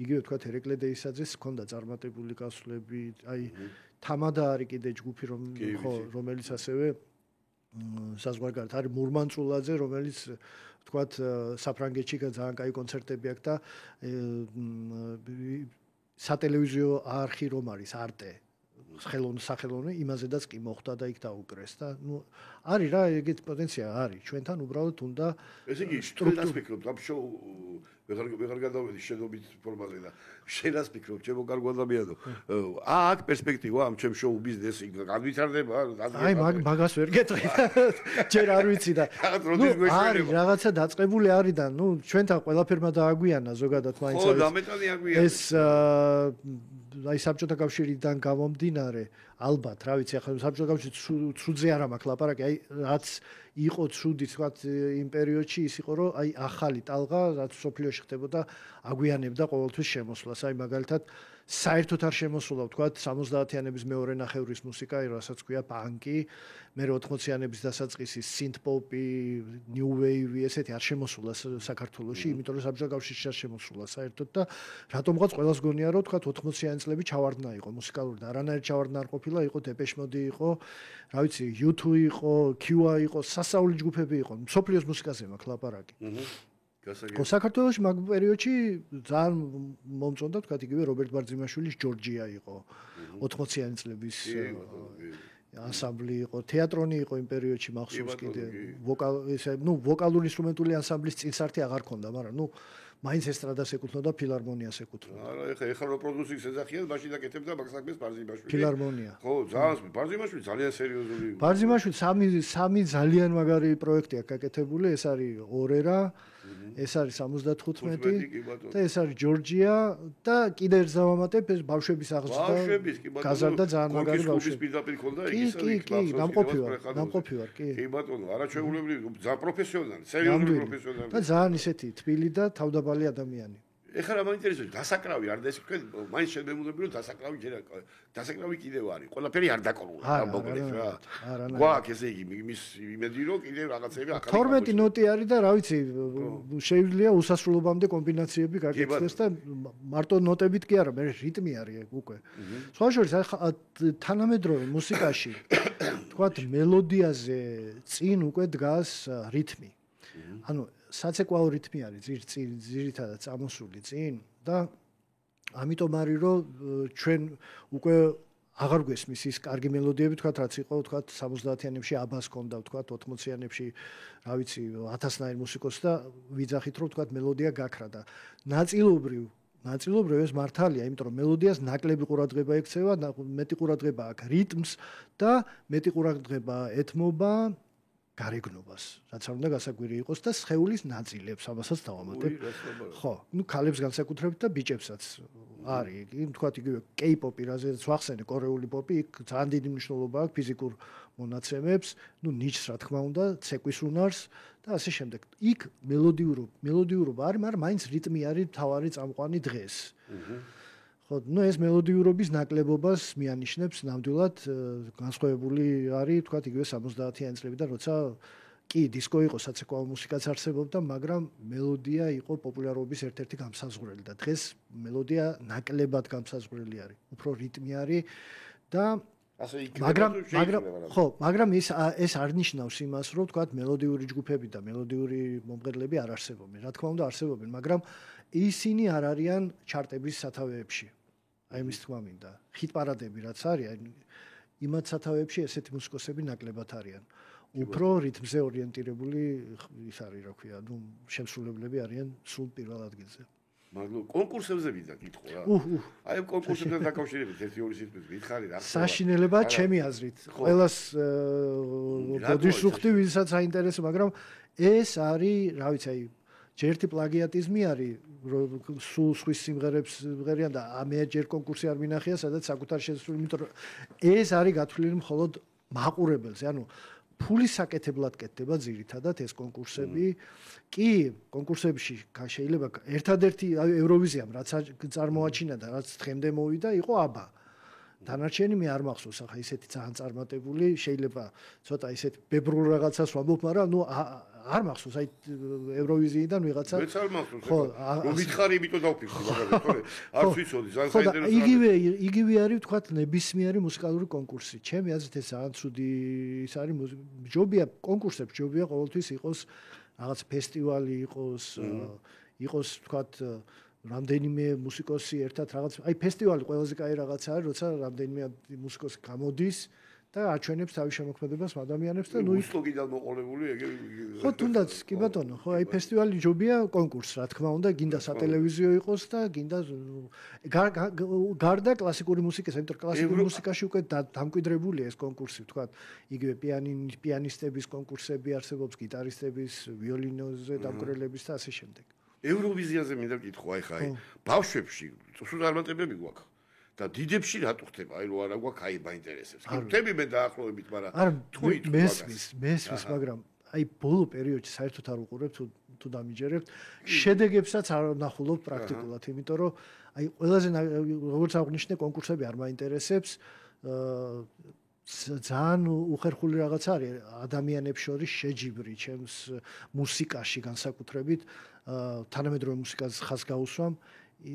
იგივე თქვა ერეკლე დეისაძეს ჰქონდა წარმატებული გასვლები, აი თამადა არის კიდე ჯგუფი რომელიც ასევე საზღვარგარეთ არის მურმანწულაძე, რომელიც თქვათ საფრანგეთში ძალიან კაი კონცერტები აქვს და სატელევიზიო არხი რომ არის არტე სახელოვნო იმაზედაც კი მოხდა და იქ დაუკრეს და ნუ არის რა ეგეთ პოტენცია არის ჩვენთან უბრალოდ უნდა ესე იგი სტრუქტურას ფიქრობთ ამ შოუ ვეღარ გადავედი შედობით ფორმაზე და შენას ფიქრობ ჩემო კარგ ადამიანო აქ პერსპექტივა ამ ჩემ შოუ ბიზნესი განვითარდება აი მაგას ვერ გეტყვი ჯერ არ ვიცი და არის რაღაცა დაწყებული არის და ნუ ჩვენთან ყველაფერმა დააგვიანა ზოგადად მაინც ხო დამეტანი აგვიანა ეს აი საბჭოთა კავშირიდან გამომდინარე ალბათ რა ვიცი ახლა საბჭოთა კავშირი ცუდზე არ მაქვს ლაპარაკი აი რაც იყო ცუდი თქვათ იმ პერიოდში ის იყო რომ აი ახალი ტალღა რაც სოფლიოში ხდებოდა აგვიანებდა ყოველთვის შემოსვლას აი მაგალითად საერთოდ არ შემოსულა თქვათ 70-იანების მეორე ნახევრის მუსიკა რასაც ქვია პანკი მე 80-იანების დასაწყისი სინთ პოპი ნიუ ვეივი ესეთი არ შემოსულა საქართველოში იმიტომ რომ საბჭოთა კავშირში არ შემოსულა საერთოდ და რატომღაც ყველას გონია რომ თქვათ 80-იანი წლები ჩავარდნა იყო მუსიკალური და არანაირი ჩავარდნა არ ყოფილა იყო დეპეშ მოდი იყო რა ვიცი U2 იყო QA იყო სასაული ჯგუფები იყო სოფლიოს მუსიკაზე მაქვს ლაპარაკი საქართველოში მაგ პერიოდში ძალიან მომწონდა თქვათ იგივე რობერტ ბარძიმაშვილის ჯორჯია იყო 80-იანი წლების ანსამბლი იყო თეატრონი იყო იმ პერიოდში მახსოვს კიდე ვოკალური ინსტრუმენტული ანსამბლის წინსართი აღარ ქონდა მაგრამ მაინც ესტრადას ეკუთვნოდა ფილარმონიას ეკუთვნოდა არა ეხლა რო პროდუციის ეძახიან მაშინ დაკეთებდა მაგ საქმეს ბარძიმაშვილი ფილარმონია ხო ძალიან ბარძიმაშვილი ძალიან სერიოზული ბარძიმაშვილი სამი ძალიან მაგარი პროექტი აქვს გაკეთებული ეს არის ორერა ეს არის 75 და ეს არის ჯორჯია და კიდე ერთ ზავამატებ ეს ბავშვების აღზრდა გაზარდა ძალიან მაგარი ბავშვები პირდაპირ ქონდა კი დამყოფი ვარ კი ბატონო არაჩვეულებრივი ძალიან პროფესიონალი სერიოზული პროფესიონალი და ძალიან ისეთი თბილი და თავდაბალი ადამიანი ეხლა რა მაინტერესებს დასაკრავი არ და ეს თქვენ მაინც შემემუნები რომ დასაკრავი კიდევ არის ყველაფერი არ დაკორულა ამბობთ რა გვაქვს ესე იგი მის იმედი რომ კიდევ რაღაცები ახალი 12 ნოტი არის და რა ვიცი შეიძლება უსასრულობამდე კომბინაციები გაკეთდეს და მარტო ნოტებით კი არა მე რიტმი არის უკვე სხვა შორის თანამედროვე მუსიკაში თქვათ მელოდიაზე წინ უკვე დგას რიტმი ანუ საცეკვაო რიტმი არის ძირითადად წამოსული წინ და ამიტომ არის რომ ჩვენ უკვე აღარ გვესმის ის კარგი მელოდიები თქვათ რაც იყო თქვათ 70-იანებში აბას კონდა თქვათ 80-იანებში რა ვიცი 1000-ნაირ მუსიკოსს და ვიძახით რომ თქვათ მელოდია გაქრა და ნაწილობრივ ეს მართალია იმიტომ რომ მელოდიას ნაკლები ყურადღება ექცევა მეტი ყურადღება აქვს რიტმს და მეტი ყურადღება ეთმობა გარეგნობას, რაც არ უნდა გასაკვირი იყოს და სხეულის ნაწილებს, ამასაც დავამატებ. ხო, ქალებს განსაკუთრებით და ბიჭებსაც არის. თქვათ იგივე K-pop-ი, რაზეც ვახსენე, კორეული პოპი, იქ ძალიან დიდი მნიშვნელობა აქვს ფიზიკურ მონაცემებს, ნიჩს რა თქმა უნდა, ცეკვის უნარს და ასე შემდეგ. იქ მელოდიურობა არის, მაგრამ მაინც რიტმი არის თავარი წამყვანი დღეს. ხო, ეს მელოდიურობის ნაკლებობას მიანიშნებს ნამდვილად განსხვავებული არის, თქვათ იგივე 70-იანი წლებიდან, როცა კი დისკო იყო, საცეკვაო მუსიკაც არსებობდა, მაგრამ მელოდია იყო პოპულარობის ერთ-ერთი გამსაზღვრელი და დღეს მელოდია ნაკლებად გამსაზღვრელი არის. უფრო რიტმი არის და ასე იქნება მაგრამ ეს არ ნიშნავს იმას, რომ თქვათ მელოდიური ჯგუფები და მელოდიური მომღერლები არ არსებობენ. რა თქმა უნდა არსებობენ, მაგრამ ისინი არ არიან ჩარტების სათავეებში. აი მის თქმა მინდა. ხიტპარადები რაც არის, იმათ სათავეებში ესეთი მუსიკოსები ნაკლებად არიან. უფრო რიტმზე ორიენტირებული ის არის, რა ქვია, ნუ შემსრულებლები არიან სულ პირველ ადგილზე. მაგრამ კონკურსებზე ვიდა კითხო რა. აი კონკურსებთან დაკავშირებით ერთი ორი სიტყვით გითხარი რა. საშინელება ჩემი აზრით. ყველას ბოდიშს უხდი, ვისაც აინტერესებს, მაგრამ ეს არის, რა ვიცი, აი ჯერ ერთი პლაგიატიზმი არის, რომ სულ სხვის სიმღერებს ვღერიან და მე ჯერ კონკურსი არ მინახია, სადაც საკუთარ შესრულს, იმიტომ რომ ეს არის გათვლილი მხოლოდ მაყურებელზე, ანუ ფულის საკეთებლად კეთდება ძირითადად ეს კონკურსები. კი, კონკურსებში შეიძლება ერთადერთი ევროვიზიამ რაც წარმოაჩინა და რაც დღემდე მოვიდა, იყო აბა. დანარჩენი მე არ მახსოვს, ახლა ისეთი ძალიან წარმატებული, შეიძლება ცოტა ისეთ ბებრულ რაღაცას ვამბობ, მაგრამ ნუ არ მახსოვს, აი ევროვიზიიდან ვიღაცა. მეც არ მახსოვს. ხო, რომ ვითხარი, იმიტომ დავფიქრდი, მაგალითად, თორე არ ვიცოდი, ძალიან საინტერესო. იგივე არის, ვთქვათ, ნებისმიერი მუსიკალური კონკურსი. ჩემი აზრით ეს ძალიან ცუდი ის არის, ჯობია კონკურსებს, ჯობია ყოველთვის იყოს რაღაც ფესტივალი, იყოს ვთქვათ რამდენიმე მუსიკოსი ერთად რაღაც, აი ფესტივალი ყველაზე კაი რაღაცა არის, როცა რამდენიმე მუსიკოსი გამოდის და აჩვენებს თავის შემოქმედებას ადამიანებს და ნუ უსლოგიდან მოყოლებული ეგ ხო თუნდაც კი ბატონო, ხო აი ფესტივალი ჯობია კონკურს, რა თქმა უნდა, გინდა სატელევიზიო იყოს და გინდა გარდა კლასიკური მუსიკის, იმიტომ კლასიკური მუსიკაში უკვე დამკვიდრებულია ეს კონკურსი, ვთქვათ, იგივე პიანისტების კონკურსები არსებობს, გიტარისტების, ვიოლინოზე დამკვირვებლების და ასე შემდეგ. ევროვიზიაზე მინდა ვკითხო, აი ხა, ბავშვებში სულ წარმატებები გვაქვს. და დიდებში რატო ხდება? აი რო არა გვაქვს, აი მაინტერესებს. ხტები მე დაახლოებით, მაგრამ თუ მესმის, მაგრამ აი ბოლო პერიოდში საერთოდ არ უყურებ თუ დამიჯერებთ, შედეგებსაც არ ვნახულობ პრაქტიკულად, იმიტომ რომ აი ყველაზე როგორც აღნიშნე კონკურსები არ მაინტერესებს. ძალიან უხერხული რაღაც არის ადამიანებს შორის შეჯიბრი ჩემს მუსიკაში განსაკუთრებით თანამედროვე მუსიკას ხაზს გაუსვამ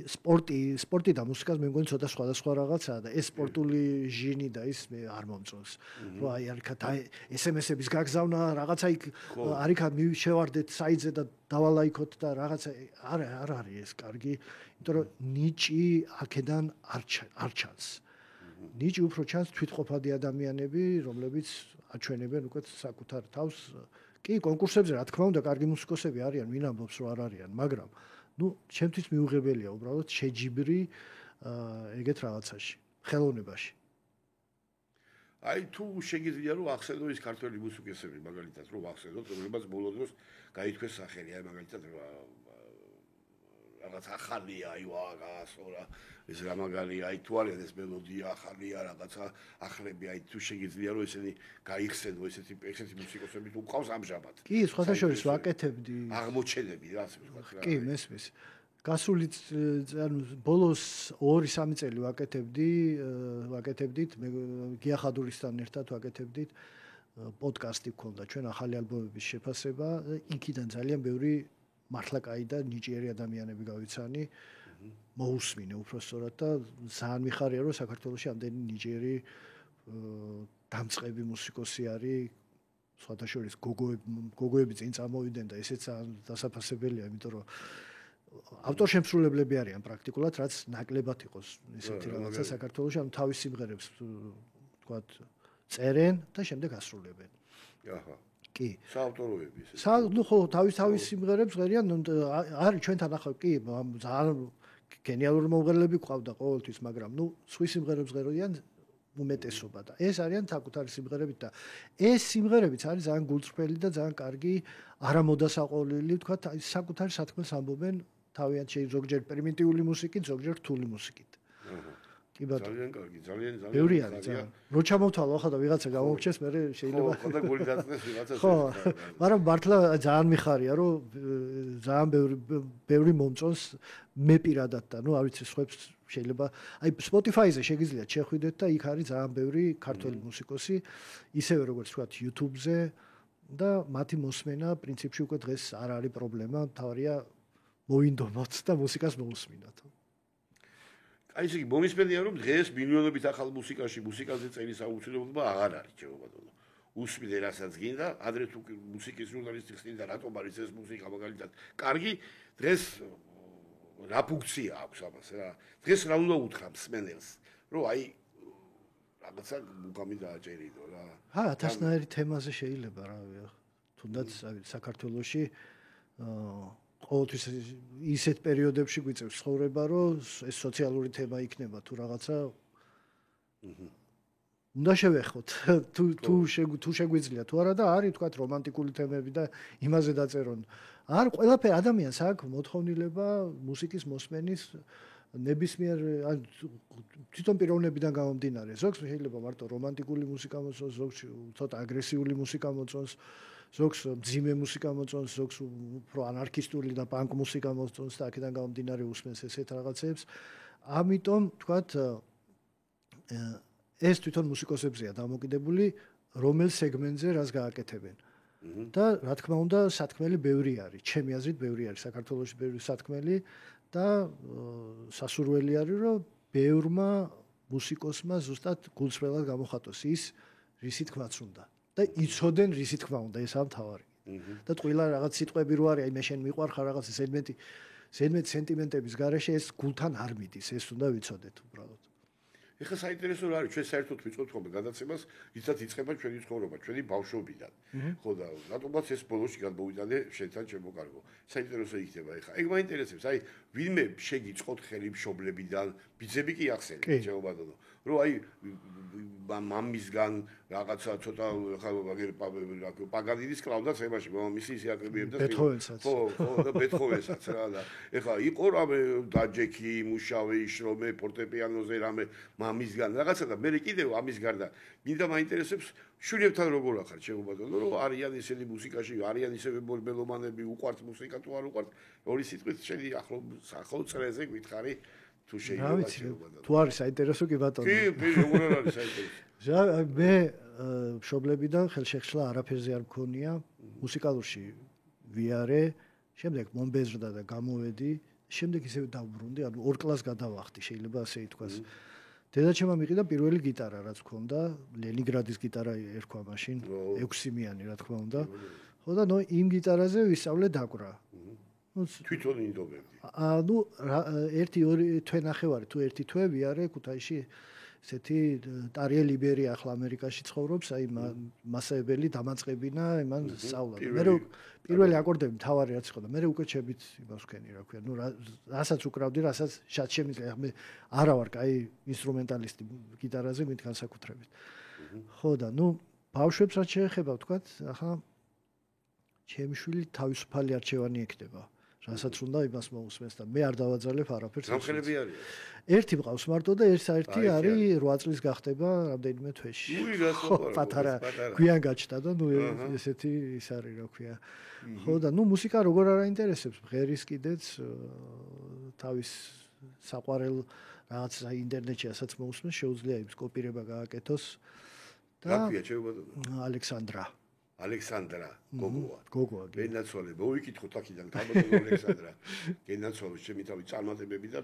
სპორტი და მუსიკას მე მგონი ცოტა სხვადასხვა რაღაცაა და ეს სპორტული ჟინი და ის მე არ მომწონს რომ აი არიქათ SMS-ების გაგზავნა რაღაცა იქ არიქათ მივშევარდეთ საიტზე და დავალაიქოთ და რაღაცა არ არის ეს კარგი იმიტომ რომ ნიჭი აქედან არ ჩანს ნიჭი უფრო ჩანს თვითყოფადი ადამიანები რომლებიც აჩვენებენ უკვე საკუთარ თავს კი კონკურსებზე რა თქმა უნდა კარგი მუსიკოსები არიან ვინ ამბობს რომ არ არიან მაგრამ ну ჩემთვის მიუღებელია უბრალოდ შეჯიბრი ეგეთ რაღაცაში ხელოვნებაში აი თუ შეგიძლია რომ ახსენო ის ქართველი მუსიკოსები მაგალითად რომ ახსენოთ რომლებიც ბოლო დროს გაითქვეს სახელი აი მაგალითად რაღაც ახალია აი ვაგასორა ეს რა მაგალია აი თუ არის ეს მელოდია ახალია რაღაცა ახლები აი თუ შეგიძლია რომ ესენი გაიხსენო ესეთი მუსიკოსები თუ ყავს ამჟამად კი სხვათა შორის ვაკეთებდი აღმოჩენები რა ასე ვთქვათ კი მესმის გასული ანუ ბოლოს 2-3 წელი ვაკეთებდით მე გიახადურისთან ერთად ვაკეთებდით პოდკასტი გქონდა ჩვენ ახალი ალბომების შეფასება იქიდან ძალიან ბევრი მართლა კაი და ნიჭიერი ადამიანები გავიცანი მოусმინე უпростоრად და ძალიან მიხარია რომ საქართველოში ამდენი ნიჭიერი დამწყები მუსიკოსი არის სხვათა შორის გოგოები წინ წამოვიდნენ და ესეც დასაფასებელია იმიტომ რომ ავტორშემსრულებლები არიან პრაქტიკულად რაც ნაკლებად იყოს ესეთი რაღაცა საქართველოში ანუ თავის სიმღერებს თქვათ წერენ და შემდეგ ასრულებენ აჰა კი. საავტოროები ეს. ნუ ხო თავის სიმღერებს ღერიან არის ჩვენთან ახლა კი ძალიან გენიალური მომღერლები ყავდა ყოველთვის მაგრამ ნუ სხვის სიმღერებს ღერიან უმეტესობა და ეს არიან საკუთარი სიმღერები და ეს სიმღერებიც არის ძალიან გულწრფელი და ძალიან კარგი არამოდასაყოლილი თქვა საკუთარი სათქმელს ამბობენ თავიანთ ზოგჯერ პრიმიტიული მუსიკით ზოგჯერ რთული მუსიკით. კი ბატონო. ძალიან კარგი, ძალიან. ბევრი არის ძალიან. რო ჩამოვთვალო ახლა და ვიღაცა გამოვჩეს, მე შეიძლება ხო, და გული დაწნეს ვიღაცა. ხო, მაგრამ მართლა ძალიან მიხარია, რომ ძალიან ბევრი მომწონს მე პირადად და ნუ არ ვიცი სხვებს შეიძლება აი Spotify-ზე შეგიძლიათ შეხვიდეთ და იქ არის ძალიან ბევრი ქართველი მუსიკოსი, ისევე როგორც ვთქვათ YouTube-ზე და მათი მოსმენა პრინციპში უკვე დღეს არ არის პრობლემა, თავარია მოინდომოთ და მუსიკას მოусმინოთ. აი ესე იგი მომისმენია რომ დღეს მილიონობით ახალ მუსიკაზე წერის აუცილებლობა აღარ არის ჩემო ბატონო. უსმიდე რასაც გინდა, ადრე თუ მუსიკის ჟურნალისტი ხსნიდა რატომ არის ეს მუსიკა მაგალითად. კარგი, დღეს რა ფუნქცია აქვს ამას რა. დღეს რა უნდა უთხრა მსმენელს, რომ აი რაღაცა მუგამი დააჭერიდო რა. ათასნაირი თემაზე შეიძლება რა, თუნდაც საქართველოში ყოველთვის ისეთ პერიოდებში გვიწევს ცხოვრება, რომ ეს სოციალური თემა იქნება თუ რაღაცა უნდა შევეხოთ თუ შეგვიძლია თუ არა და არის თქვა რომანტიკული თემები და იმაზე დაწერონ. არ ყველაფერი ადამიანს აქვს მოთხოვნილება მუსიკის მოსმენის ნებისმიერ თვითონ პიროვნებიდან გამომდინარე. ზოგს შეიძლება მარტო რომანტიკული მუსიკა მოწონს, ზოგს ცოტა აგრესიული მუსიკა მოწონს, ზოგს მძიმე მუსიკა მოწონს, ზოგს უფრო ანარქისტული და პანკ მუსიკა მოწონს და აქედან გამომდინარე უსმენს ესეთ რაღაცებს. ამიტომ თქვათ ეს თვითონ მუსიკოსებზეა დამოკიდებული, რომელ სეგმენტზე რას გააკეთებენ. და რა თქმა უნდა, სათქმელი ბევრი არის. ჩემი აზრით ბევრი არის საქართველოში ბევრი სათქმელი და სასურველი არის, რომ ბევრმა მუსიკოსმა ზუსტად გულწრფელად გამოხატოს ის, რისი თქმაც უნდა. და იცოდენ რისი თქმა უნდა, ესაა მთავარი. და ტყუილა რაღაც სიტყვები რო არის, აი მე შენ მიყვარხარ რაღაც ზედმეტი სენტიმენტების გარეშე ეს გულთან არ მიდის, ეს უნდა ვიცოდეთ უბრალოდ. ეხლა საინტერესო რა არის, ჩვენ საერთოდ ვიწყობთ ხოლმე გადაცემას, რითაც იწყება ჩვენი ცხოვრება, ჩვენი ბავშვობიდან. ხო და რატომაც ეს ბოლოში გადმოვიტანე შენთან ჩემო კარგო. საინტერესო იქნება ეხლა. ეგ მაინტერესებს, აი ვინმე შეგიწყოთ ხელი მშობლებიდან, ბიძები კი ახსენეთ, ჩემო ბატონო. რომ აი მამისგან რაღაცა ცოტა პაგანინის კლავდა ცემაში, მამამისი ისე აკრებიებდა ბეთჰოვენსაც. ხო, და ბეთჰოვენსაც რა და ეხლა იყო რამე დაჯექი, იმუშავე, იშრომე ფორტეპიანოზე რამე მამისგან რაღაცა და მე კიდევ ამის გარდა მინდა მაინტერესებს შვილებთან როგორ ახარ ჩემო ბატონო, რომ არიან ისინი მუსიკაში, არიან ისევე მელომანები, უყვართ მუსიკა თუ არ უყვართ, ორი სიტყვით შენი ახლო წრეზე გითხარი თუ შეიძლება ჩემო ბატონო. თუ არის საინტერესო კი ბატონო. კი, როგორ არის საინტერესო. მე მშობლებიდან ხელშეშლა არაფერზე არ მქონია, მუსიკალურში ვიარე, შემდეგ მომბეზრდა და გამოვედი, შემდეგ ისევ დავბრუნდი, ანუ 2 კლასს გადავახდი, შეიძლება ასე ითქვას. დედაჩემმა მიყიდა პირველი გიტარა, რაც მქონდა, ლენინგრადის გიტარა ერქვა მაშინ, 6-მიანი, რა თქმა უნდა. ხო და იმ გიტარაზე ვისწავლე დაკვრა. თვითონ ინდობებდი. ანუ 1-2 თვე ნახევარი თუ 1 თვე ვიარე ქუთაისში ესეთი ტარიე ლიბერი ახლა ამერიკაში ცხოვრობს, აი მასაებელი დამაწყებინა, მან სწავლა. მე პირველი აკორდები მთავარი რაც იყო და მე უკვე ჩებით იმას ვქენი, რა ქვია, რასაც უკრავდი, რასაც შად შემიძლია. მე არა ვარ კაი ინსტრუმენტალისტი გიტარაზე მით განსაკუთრებით. ხო და ბავშვებს რაც შეეხება, ვთქვათ, ახლა ჩემი შვილი თავისუფალი არჩევანი ექნება. რასაც უნდა იმას მოусმენს და მე არ დავაძალებ არაფერს. გამხელები არის. ერთი მყავს მარტო და ერთ-ერთი არის 8 წლის გახდება რამდენიმე თვეში. პატარა გვიან გაჩნდა და ესეთი ის არის რა ქვია. ხო და მუსიკა როგორ არ აინტერესებს ღერის კიდეც თავის საყვარელ რაღაც ინტერნეტში ასაც მოусმენს, შეუძლია იმის კოპირება გააკეთოს და რა ქვია ჩემო ბატონო? ალექსანდრა გოგოა გენაცვალე მოვიკითხოთ აქედან გამოდო ალექსანდრა გენაცვალე ჩემი თავი წარმატებები და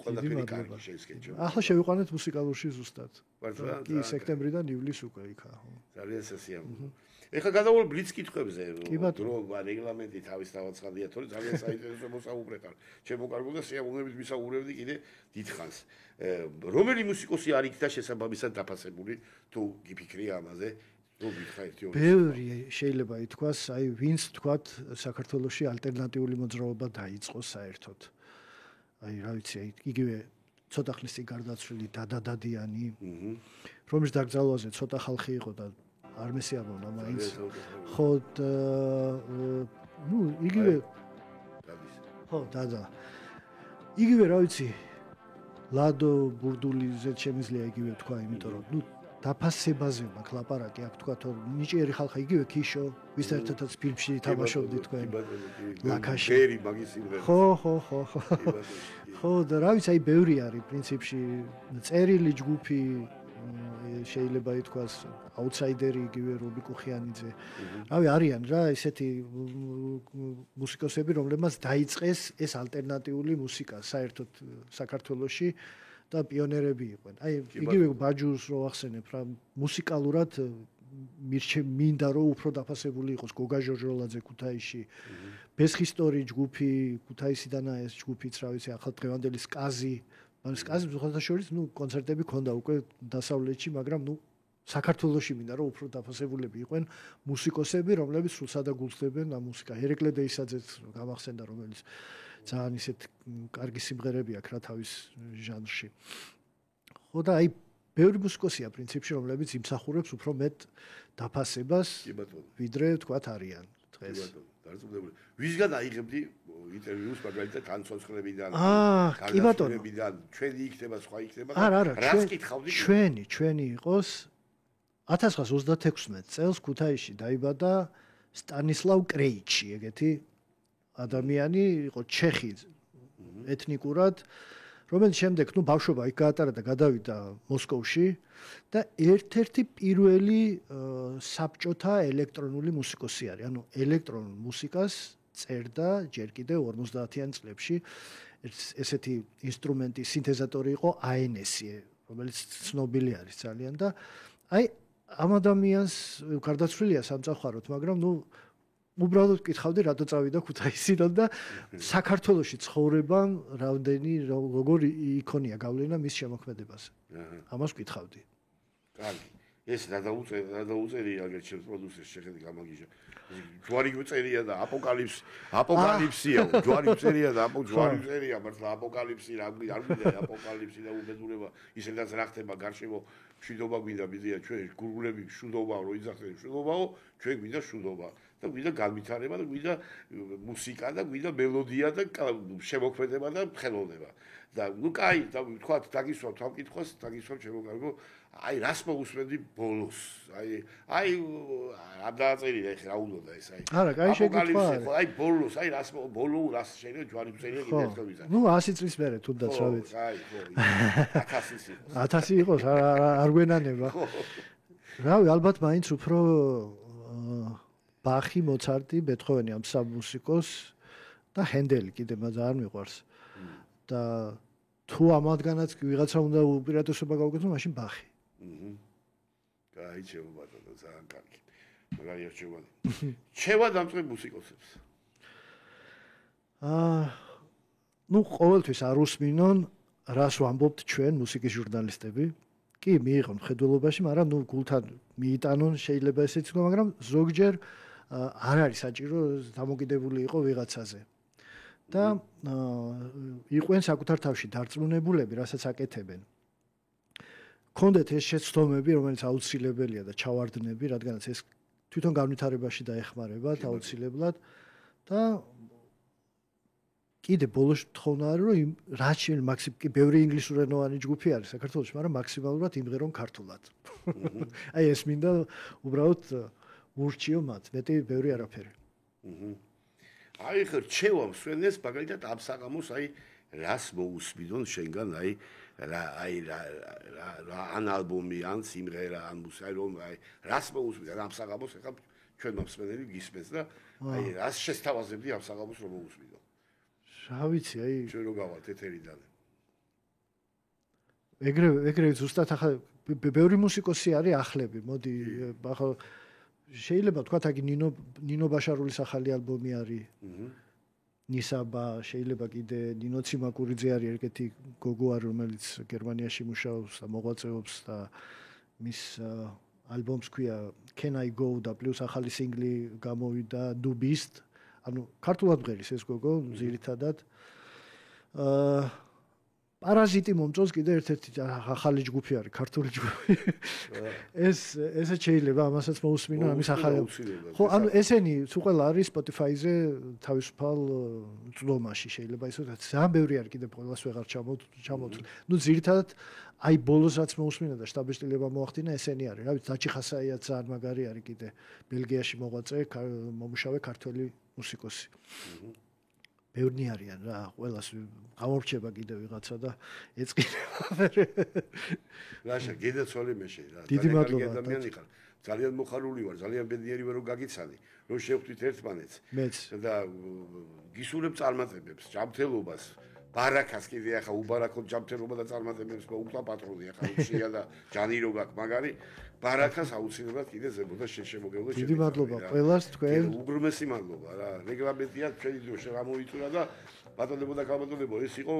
ყველაფერი კარგი შეესკეჭო ახლა შევიყვანეთ მუსიკალურში ზუსტად მართლა კი სექტემბრიდან ივლისს უკვე იქა ძალიან სასიამოვნო ეხლა გადავალ ბლიც კითხვებზე დრო რეგლამენტი თავისთავად ცხადია თორე ძალიან საინტერესო მოსაუბრეთ არ ჩემო კარგო და სიამოვნებით ვისაუბრებდი კიდე დიდხანს რომელი მუსიკოსი არ იქნა შესაბამისად დაფასებული თუ გიფიქრია ამაზე ბევრი შეიძლება ითქვას, აი ვინც თქვათ საქართველოში ალტერნატიული მოძრაობა დაიწყო საერთოდ. აი რა ვიცი, იგივე ცოტა ხნის წინ გარდაცვლილი დადადადიანი, რომლის დაკრძალვაზე ცოტა ხალხი იყო და არ მესიამოვნა მაინც. ხო, იგივე ხო, დადა. იგივე რა ვიცი, ლადო ბურდულიზე შემიძლია იგივე თქვა, იმიტომ რომ დაფასებაზე მაქვს ლაპარაკი, აქ თქვა რომ ნიჭიერი ხალხი იგივე ქიშო, ვის ერთადაც ფილმში თამაშობდი თქვენ. ლაკაში. ბერი მაგის სიმღერა. ხო. ხო და რა ვიცი, აი ბევრი არის პრინციპში წერილი ჯგუფი შეიძლება ითქვას აუთსაიდერი იგივე რობი კუხიანიძე. რავი არიან რა ესეთი მუსიკოსები, რომლებმაც დაიწყეს ეს ალტერნატიული მუსიკა საერთოდ საქართველოში. და პიონერები იყვნენ. აი იგივე ბაჯურს რო ახსენებ რა მუსიკალურად მინდა რომ უფრო დაფასებული იყოს გოგა ჟორჟოლაძე ქუთაისში. ბესხისტორი ჯგუფი ქუთაისიდანა ეს ჯგუფიც რა ვიცი ახალ დღევანდელი სკაზი. სკაზი ხოთაშორის კონცერტები ქონდა უკვე დასავლეთში, მაგრამ საქართველოში მინდა რომ უფრო დაფასებულები იყვნენ მუსიკოსები, რომლებიც სულსა და გულსდებენ ამ მუსიკა. ერეკლე დეისაძეც გამახსენდა, რომელიც ძალიან ისეთ კარგი სიმღერები აქვს რა თავის ჟანრში. ხო და აი ბევრი მუსიკოსია პრინციპში, რომლებიც იმსახურებს უფრო მეტ დაფასებას, ვიდრე თქვათ არიან დღეს. ვისგან აიღებდი ინტერვიუს მაგალითად თანცოცხლებიდან, კი ბატონო. ჩვენი იქნება, სხვა იქნება. რას კითხავდი? ჩვენი იყოს 1936 წელს ქუთაისში დაიბადა სტანისლავ კრეიჩი, ეგეთი ადამიანი იყო ჩეხი ეთნიკურად, რომელიც შემდეგ ბავშვობა იქ გაატარა და გადავიდა მოსკოვში და ერთ-ერთი პირველი საბჭოთა ელექტრონული მუსიკოსი არის. ანუ ელექტრონულ მუსიკას წერდა ჯერ კიდევ 50-იან წლებში. ესეთი ინსტრუმენტი, სინთეზატორი იყო ANC, რომელიც ცნობილი არის ძალიან და აი ამ ადამიანს გარდაცვლილია სამწუხაროდ, მაგრამ უბრალოდ კითხავდი რატო წავიდა ქუთაისიდან და საქართველოში ცხოვრებამ როგორ იქონია გავლენა მის შემოქმედებაზე. ამას ვკითხავდი. კარგი. ეს რა დაუწერია აგერ ჩემს პროდიუსერს შეხედი გამაგიჟა. ჯვარი წერია და აპოკალიფსია, ჯვარი წერია და ჯვარი წერია, მართლა აპოკალიფსი რა არ გვინდა აპოკალიფსი და უბედურება, ისედაც რა ხდება გარშემო მშვიდობა გვინდა მიზია ჩვენ გურგულები მშვიდობაა რო იძახენ მშვიდობაო, ჩვენ გვინდა მშვიდობა და გვინდა განვითარება და გვინდა მუსიკა და გვინდა მელოდია და შემოქმედება და ხელოვნება. და კაი, და თქვა დაგისვამ თავ კითხვას, დაგისვამ შემოგარგო აი რას მოусმენდი ბოლოს აი არ დააწერია ეხლა რა უნდა ეს აი არა კაი შეკითხვა აი ბოლოს აი რას შეიძლება ჯვარი წერია კიდე ერთხელ ვიზა 100 წლის მერე თუნდაც რა ვიცი აი ხო 1000 იყოს არ გვენანება რავი ალბათ მაინც უფრო ბახი მოცარტი ბეთჰოვენი ამ სამ მუსიკოს და ჰენდელი კიდე მაგრამ არ მიყვარს და თუ ამათგანაც ვიღაცა უნდა უპირატესობა გავუკეთო მაშინ ბახი კაი ჩემო ბატონო ძალიან კარგი მაგარი არჩევანი შევა დამწყებ მუსიკოსებს ყოველთვის არ უსმინონ რას ვამბობთ ჩვენ მუსიკის ჟურნალისტები კი მიიღონ მხედველობაში მაგრამ გულთან მიიტანონ შეიძლება ესეც თქვა მაგრამ ზოგჯერ არ არის საჭირო დამოკიდებული იყო ვიღაცაზე და იყვენ საკუთარ თავში დარწმუნებულები რასაც აკეთებენ კონდეთ ეს შეცდომები, რომელიც აუცილებელია და ჩავარდნები, რადგანაც ეს თვითონ განვითარებაში დაეხმარებათ აუცილებლად და კიდე ბოლოს თხოვნა არის რომ რაც კი ბევრი ინგლისურენოვანი ჯგუფი არის საქართველოში, მაგრამ მაქსიმალურად იმღერონ ქართულად. აი ეს მინდა უბრალოდ ურჩიო მათ, მეტი ბევრი არაფერი. აი ხერ რჩევამ სვენეს მაგალითად ამ საღამოს აი რას მოусმინონ შენგან აი ან ალბომი, ან სიმღერა, ან მუსიკა, რომ აი რას მოусმინდა ამ საღამოს ახლა ჩვენ მომსმენელი გისმენს და აი რას შესთავაზებდი ამ საღამოს რომ მოусმინო. რა ვიცი, აი ჩვენ რო გავალთ ეთერიდან. ეგრევე ზუსტად ახლა ბევრი მუსიკოსი არის ახლები, მოდი ახლა შეიძლება თქვა თაგი ნინო ბაშარულის ახალი ალბომი არის. ნისაბა შეიძლება კიდე ნინო ციმაკურიძე არის ერთ-ერთი გოგო არის რომელიც გერმანიაში მუშაობს და მოღვაწეობს და მის ალბომს ქვია Can I Go და პლუს ახალი სინგლი გამოვიდა Do Beast ანუ ქართულად მღერის ეს გოგო ძირითადად პარაზიტი მომწონს კიდე ერთ-ერთი ახალი ჯგუფი არის ქართული ჯგუფი ესეც შეიძლება ამასაც მოусმინო ამის ახალი ხო ანუ ესენი თუ ყველა არის Spotify-ზე თავისუფალ წლომაში შეიძლება ისე ძალიან ბევრი არის კიდე ყველას ვეღარ ჩამოთვლი ნუ ძირითადად აი ბოლოსაც მოусმინა და შტაბ-შტილება მოახდინა ესენი არის რა ვიცი დაჩი ხასაიაც ძალიან მაგარი არის კიდე ბელგიაში მოღვაწე მომუშავე ქართველი მუსიკოსი ბევრი არიან რა ყველას გამორჩება კიდე ვიღაცა და ეწყინება რაშა გედაცვალე მეშე რა დიდი მადლობა ადამიანი ხარ ძალიან მოხარული ვარ ძალიან ბედნიერი ვარ რომ გაგიცანი რომ შევხვდით ერთმანეთს მეც და გისურვებ წარმატებებს ჯანმრთელობას ბარაკას კიდე ახლა უბარაკო ჯამთერობა და წარმატებებს მოუწვა პატრონი ახლა უშია და ჯანირო გაქვს მაგარი ბარაკას აუცილებლად კიდე ზებოდა შემოგევლო დიდი მადლობა ყველას თქვენ უგრმესი მადლობა რა რეგლამენტია ჩვენი დროში რა მოიწურა და ბატონებო და კალბატონებო ეს იყო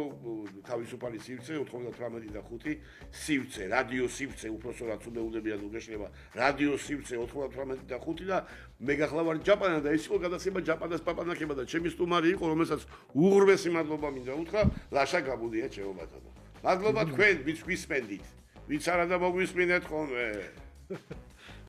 თავისუფალი სივრცე 98 და 5 სივრცე რადიო სივრცე უпроსორად უნებდებიან უგეშლება რადიო სივრცე 98 და 5 და მე გახლავარ ჯაპანა და ეს იყო გადაცემა ჯაპანას პაპანაკება და ჩემი სტუმარი იყო რომელსაც უღრმესი მადლობა მინდა უთხრა ლაშა გაბუდია ჩემო ბატონო მადლობა თქვენ ვინც გვისმენდით ვინც არა და მოგვისმინეთ ხოლმე